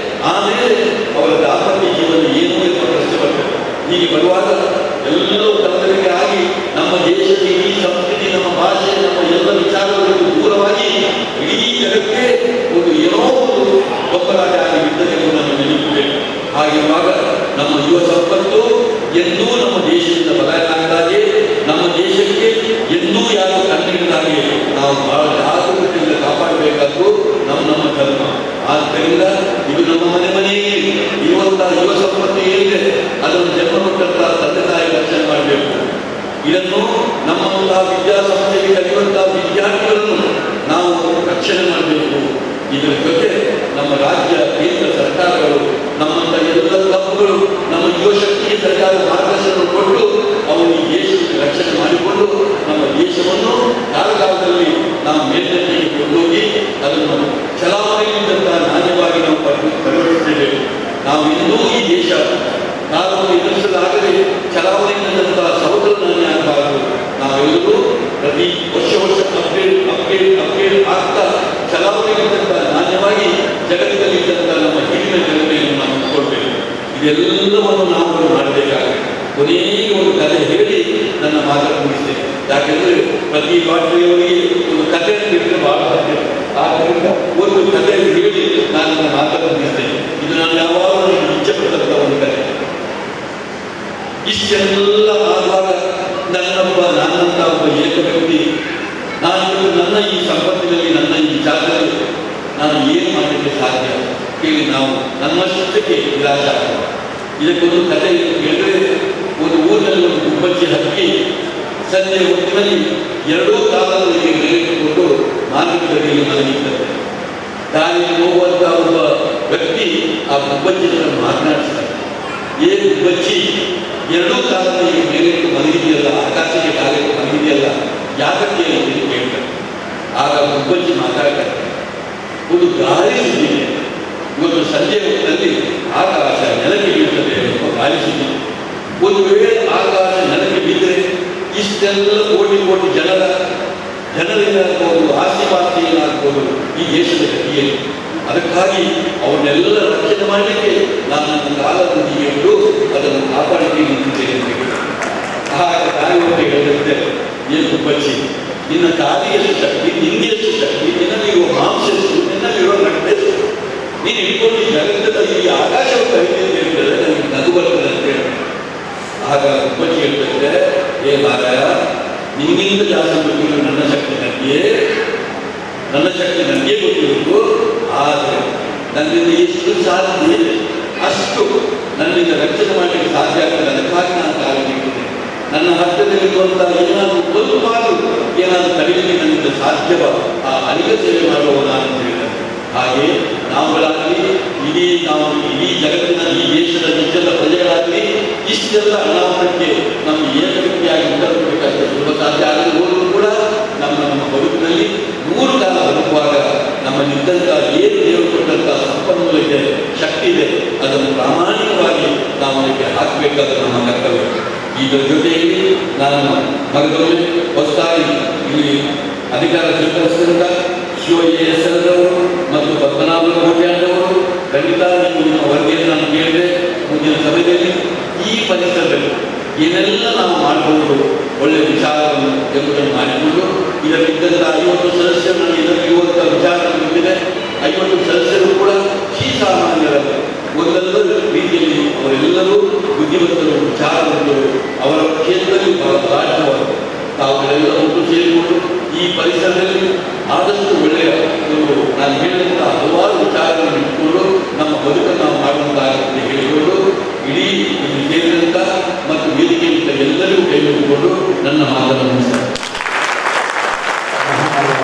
ಆಮೇಲೆ ಅವರ ದಾಂಪತ್ಯ ಜೀವನ ಏನು ಎಂಬ ಪ್ರಶ್ನೆ ಬರ್ತದೆ. ಹೀಗೆ ಬರುವಾಗ ಎಲ್ಲವೂ ತಲೆಗೆ ಆಗಿ ನಮ್ಮ ದೇಶದ ಈ ಸಂಸ್ಕೃತಿ, ನಮ್ಮ ಭಾಷೆ, ನಮ್ಮ ಎಲ್ಲ ವಿಚಾರಗಳಿಂದ ದೂರವಾಗಿ ಇಡೀ ಜಗತ್ತೇ ಒಂದು ಏನೋ ಒಂದು ಗೊಬ್ಬರಾಟ ಆಗಿ ಬಿದ್ದದೆ ಎಂಬುದನ್ನು ನೆನಪಿಸಬೇಕು. ಹಾಗಿರುವಾಗ ನಮ್ಮ ಯುವ ಸಂಪತ್ತು ಎಂದೂ ನಮ್ಮ ದೇಶದಿಂದ ಬದಲಾಗದಾಗೆ, ನಮ್ಮ ದೇಶಕ್ಕೆ ಎಂದೂ ಯಾರು ಕಣ್ಣಿಡದಾಗೆ ನಾವು ಬಹಳ ಜಾಗರೂಕತೆಯಿಂದ ಕಾಪಾಡಬೇಕಾದ್ದು ನಮ್ಮ ಧರ್ಮ. ಆದ್ದರಿಂದ ಇದು ನಮ್ಮ ಮನೆಯಲ್ಲಿ ಇರುವಂತಹ ಯುವ ಸಂಪತ್ತು ಏನಿದೆ ಅದನ್ನು ಜನ್ಮ ಕೊಟ್ಟಂತಹ ತಂದೆ ತಾಯಿ ರಕ್ಷಣೆ ಮಾಡಬೇಕು. ಇದನ್ನು ನಮ್ಮಂತಹ ವಿದ್ಯಾಸಂಸ್ಥೆಗೆ ಕಲಿಯುವಂತಹ ವಿದ್ಯಾರ್ಥಿಗಳನ್ನು ನಾವು ರಕ್ಷಣೆ ಮಾಡಬೇಕು. ಇದರ ಜೊತೆ ನಮ್ಮ ರಾಜ್ಯ, ಕೇಂದ್ರ ಸರ್ಕಾರಗಳು ನಮ್ಮಂತ ಎಲ್ಲ ತಪ್ಪುಗಳು ನಮ್ಮ ಯುವ ಶಕ್ತಿಗೆ ಸರಿಯಾದ ಮಾರ್ಗದರ್ಶನ ಕೊಟ್ಟು ಅವರು ಈ ದೇಶಕ್ಕೆ ರಕ್ಷಣೆ ಮಾಡಿಕೊಂಡು ನಮ್ಮ ದೇಶವನ್ನು ಕಾಲಕಾಲದಲ್ಲಿ ನಾವು ಮೇಲ್ದರ್ಜೆಗೆ ಕೊಂಡೋಗಿ ಅದನ್ನು ಚಲಾವಣೆಯಿಂದ ನಾಣ್ಯವಾಗಿ ನಾವು ಪರಿವರ್ತಿಸಬೇಕು. ನಾವು ಇನ್ನೂ ಈ ದೇಶ ಕಾಲವನ್ನು ಎದುರಿಸಲಾಗದೆ ಚಲಾವಣೆಯಿಂದಂತಹ ಸಹೋದರ ನಾಣ್ಯ ಆಗಬಾರದು. ನಾವೆಲ್ಲರೂ ಪ್ರತಿ ವರ್ಷ ಅಪ್ಡೇಟ್ ಆಗ್ತಾ ಚಲಾವಣೆಗಿದ್ದಂತಹ ನಾಣ್ಯವಾಗಿ ಜಗತ್ತಿನಲ್ಲಿದ್ದಂತಹ ನಮ್ಮ ಹಿರಿಯ ಜನತೆಯನ್ನು ನಾವು ಇಟ್ಕೊಳ್ಬೇಕು. ಇದೆಲ್ಲವನ್ನು ನಾವು ಮಾಡಬೇಕಾಗುತ್ತೆ. ಕೊನೆಗೆ ಒಂದು ಕಥೆ ಹೇಳಿ ನನ್ನ ಮಾತನ್ನು ಮುಗಿಸ್ತೇನೆ. ಯಾಕೆಂದರೆ ಪ್ರತಿ ಪಾಠದವರಿಗೆ ಒಂದು ಕಥೆಯನ್ನು ಬಿಟ್ಟರೆ ಬಹಳ ಸಾಧ್ಯ. ಆದ್ದರಿಂದ ಒಂದು ಕಥೆಯನ್ನು ಹೇಳಿ ನಾನು ನನ್ನ ಮಾತನ್ನು ಮುಗಿಸ್ತೇನೆ. ಇದು ನಾನು ಯಾವಾಗಲೂ ಇಚ್ಛೆ ಪಟ್ಟಂತ ಒಂದು ಕಥೆ. ಇಷ್ಟೆಲ್ಲ ಆಗುವಾಗ ನನ್ನಂತ ಒಬ್ಬ ಏಕ ವ್ಯಕ್ತಿ, ನಾನು ನನ್ನ ಈ ಸಂಪತ್ತಿನಲ್ಲಿ, ನನ್ನ ಈ ಜಾಗದಲ್ಲಿ ನಾನು ಏನು ಮಾಡಲಿಕ್ಕೆ ಸಾಧ್ಯ ಹೇಳಿ ನಾವು ನಮ್ಮಷ್ಟಕ್ಕೆ ನಿರಾಶೆ ಆಗ್ತದೆ. ಇದಕ್ಕೊಂದು ಕಥೆ ಹೇಳಿದ್ರೆ, ಒಂದು ಊರಿನಲ್ಲಿ ಒಂದು ಗುಬ್ಬಚ್ಚಿ ಹಕ್ಕಿ ಸಂಜೆ ಹೊತ್ತಿನಲ್ಲಿ 2 ಕಾಲಗಳಿಗೆ ನೆಲೆಸಿಕೊಂಡು ಮಾರ್ಗದಲ್ಲಿ ಮಲಗಿದ್ದಾರೆ. ದಾರಿಯಲ್ಲಿ ಹೋಗುವಂತಹ ಒಬ್ಬ ವ್ಯಕ್ತಿ ಆ ಗುಬ್ಬಚ್ಚಿಯನ್ನು ಮಾತನಾಡಿಸ್ತಾರೆ. ಗುಬ್ಬಚ್ಚಿ 2 ಕಾಲಗಳಿಗೆ ಮೇಲಿಟ್ಟು ಮಲಗಿದೆಯಲ್ಲ, ಆಕಾಶಕ್ಕೆ ಕಾಲಕ್ಕೆ ಮಲಗಿದೆಯಲ್ಲ, ಯಾಕಕ್ಕೆ ಅಂತ ಕೇಳ್ತಾರೆ. ಆಗ ಗುಬ್ಬಚ್ಚಿ ಮಾತಾಡ್ತಾರೆ, ಒಂದು ಗಾಳಿ ಸುದ್ದಿದೆ. ಇವತ್ತು ಸಂಜೆ ಹೊತ್ತಿನಲ್ಲಿ ಆಕಾಶ ನೆಲಕ್ಕೆ ಬೀಳ್ತದೆ ಎಂಬ ಗಾಳಿ ಸುದ್ದಿ. ಒಂದು ವೇಳೆ ಆಕಾಶ ನೆಲಕ್ಕೆ ಬಿದ್ದರೆ ಇಷ್ಟೆಲ್ಲ ಕೋಟಿ ಜನರೇನಾಗ್ಬೋದು, ಆಸ್ತಿ ಏನಾಗ್ಬೋದು ಈ ದೇಶದ ಗತಿಯಲ್ಲಿ. ಅದಕ್ಕಾಗಿ ಅವನ್ನೆಲ್ಲ ರಕ್ಷಣೆ ಮಾಡಲಿಕ್ಕೆ ನಾನು ನನ್ನ ಕಾಲದಲ್ಲಿ ಎಂದು ಅದನ್ನು ಕಾಪಾಡಿಕೆ ನಿಂತಿದ್ದೇನೆ ಅಂತ ಹೇಳಿದೆ. ಆಗ ತಾಯಿಯವರು ಹೇಳಿದಂತೆ, ಏನು ಗುಬ್ಬಚ್ಚಿ, ನಿನ್ನ ಕಾಲಿಯಷ್ಟು ಶಕ್ತಿ, ನಿಂದೆಷ್ಟು ಶಕ್ತಿ, ನಿನ್ನಲ್ಲಿರುವ ಮಾಂಸ ಎಷ್ಟು, ನಿನ್ನಲ್ಲಿರುವ ರಕ್ತ ಎಷ್ಟು, ನೀನು ಇಟ್ಕೊಂಡು ಈ ಜಗತ್ತಲ್ಲಿ ಈ ಆಕಾಶವನ್ನು ಕರೀತಿ ಅಂತ ಹೇಳಿದರೆ ನನಗೆ ನಗು ಬರ್ತದೆ ಅಂತ ಹೇಳಿ. ಆಗ ಗುಬ್ಬಚ್ಚಿ ಹೇಳ್ತಂತೆ, ಮಾರಾಯ, ನಿನ್ನಿಂದ ಜಾಸ್ತಿ ಗೊತ್ತಿರೋದು ನನ್ನ ಶಕ್ತಿ ನನಗೆ ಗೊತ್ತಿರೋದು. ಆದರೆ ನನ್ನಿಂದ ಎಷ್ಟು ಸಾಧ್ಯ ಇದೆ ಅಷ್ಟು ನನ್ನಿಂದ ರಕ್ಷಣೆ ಮಾಡಲಿಕ್ಕೆ ಸಾಧ್ಯ ಆಗ್ತದೆ. ಅದಕ್ಕಾಗಿ ನಾನು ಕಾಲ ನೀಡಿದ್ದೇನೆ. ನನ್ನ ಹತ್ತಿರದಲ್ಲಿರುವಂಥ ಏನಾದರೂ ಸ್ವಲ್ಪಾದರೂ ಏನಾದರೂ ಕಡಿಮೆ ನನ್ನಿಂದ ಸಾಧ್ಯವ ಆ ಅರಿಗ ಸೇವೆ ಮಾಡುವವ ನಾನು ಅಂತ ಹೇಳಿದ್ದಾರೆ. ಹಾಗೆ ನಾವುಗಳಾಗಲಿ ಇಡೀ ಜಗತ್ತಿನ ಈ ದೇಶದ ಇಷ್ಟೆಲ್ಲ ಪ್ರಜೆಗಳಾಗಲಿ ಇಷ್ಟೆಲ್ಲ ಅನಾಹುತಕ್ಕೆ ನಮಗೆ ಏಕರೀತಿಯಾಗಿ ಉತ್ತರಿಸಬೇಕಾದ್ರೆ ಸುಲಭ ಸಾಧ್ಯ ಆಗದೆ ಹೋದರೂ ಕೂಡ ನಮ್ಮ ಬದುಕಿನಲ್ಲಿ 100 ಕಾಲ ಬದುಕುವಾಗ ನಮ್ಮಲ್ಲಿದ್ದಂಥ ಏನು ದೇವರು ಕೊಟ್ಟಂಥ ಸಂಪನ್ಮೂಲ ಇದೆ, ಶಕ್ತಿ ಇದೆ, ಅದನ್ನು ಪ್ರಾಮಾಣಿಕವಾಗಿ ನಾವು ಅದಕ್ಕೆ ಹಾಕಬೇಕಾದ ನಮ್ಮ ಕರ್ತವ್ಯ. ಇದರ ಜೊತೆಯಲ್ಲಿ ನಾನು ಮಗದೊಮ್ಮೆ ಹೊಸದಾಗಿ ಇಲ್ಲಿ ಅಧಿಕಾರ ಸ್ವೀಕರಿಸಿದಂಥ ಶಿವಯ್ಯರವರು ಮತ್ತು ಪದ್ಮನಾಭ ಕೋಟ್ಯಾನವರು ಖಂಡಿತ ನೀವು ನಿಮ್ಮ ವರದಿಯನ್ನು ನಾನು ಕೇಳಿದೆ. ಮುಂದಿನ ಸಮಯದಲ್ಲಿ ಈ ಪರಿಸರದಲ್ಲಿ ಏನೆಲ್ಲ ನಾವು ಮಾಡಬಹುದು ಒಳ್ಳೆಯ ವಿಚಾರವನ್ನು ಎಂಬುದನ್ನು ಮಾಡಿಕೊಂಡು ಇದಕ್ಕಿದ್ದಂಥ 50 ಸದಸ್ಯರು ಇದರಲ್ಲಿ ಇರುವಂಥ ವಿಚಾರ ಬಂದಿದೆ. 50 ಸದಸ್ಯರು ಕೂಡ ಶ್ರೀಸಾಮಾನ್ಯರಲ್ಲ, ಒಂದೆಲ್ಲ ರೀತಿಯಲ್ಲಿ ಅವರೆಲ್ಲರೂ ಬುದ್ಧಿವಂತರು, ವಿಚಾರವಂತರು, ಅವರ ಕ್ಷೇತ್ರದಲ್ಲಿ ರಾಜ್ಯವರು ತಾವುಗಳೆಲ್ಲ ಒಟ್ಟು ಸೇರಿಕೊಂಡು ಈ ಪರಿಸರದಲ್ಲಿ ಆದಷ್ಟು ಒಳ್ಳೆಯ ನಾನು ಹೇಳಿದಂಥ ಹಲವಾರು ವಿಚಾರಗಳನ್ನು ಇಟ್ಟುಕೊಂಡು ನಮ್ಮ ಬದುಕನ್ನು ನಾವು ಮಾಡುವಂತಾಗುತ್ತೆ ಹೇಳಿಕೊಂಡು ಇಡೀ ಇಲ್ಲಿ ಸೇರಿದಂಥ ಮತ್ತು ವೇದಿಕೆಯಿಂದ ಎಲ್ಲರಿಗೂ ಕೈ ಮುಗಿದುಕೊಂಡು ನನ್ನ ಮಾತನ್ನು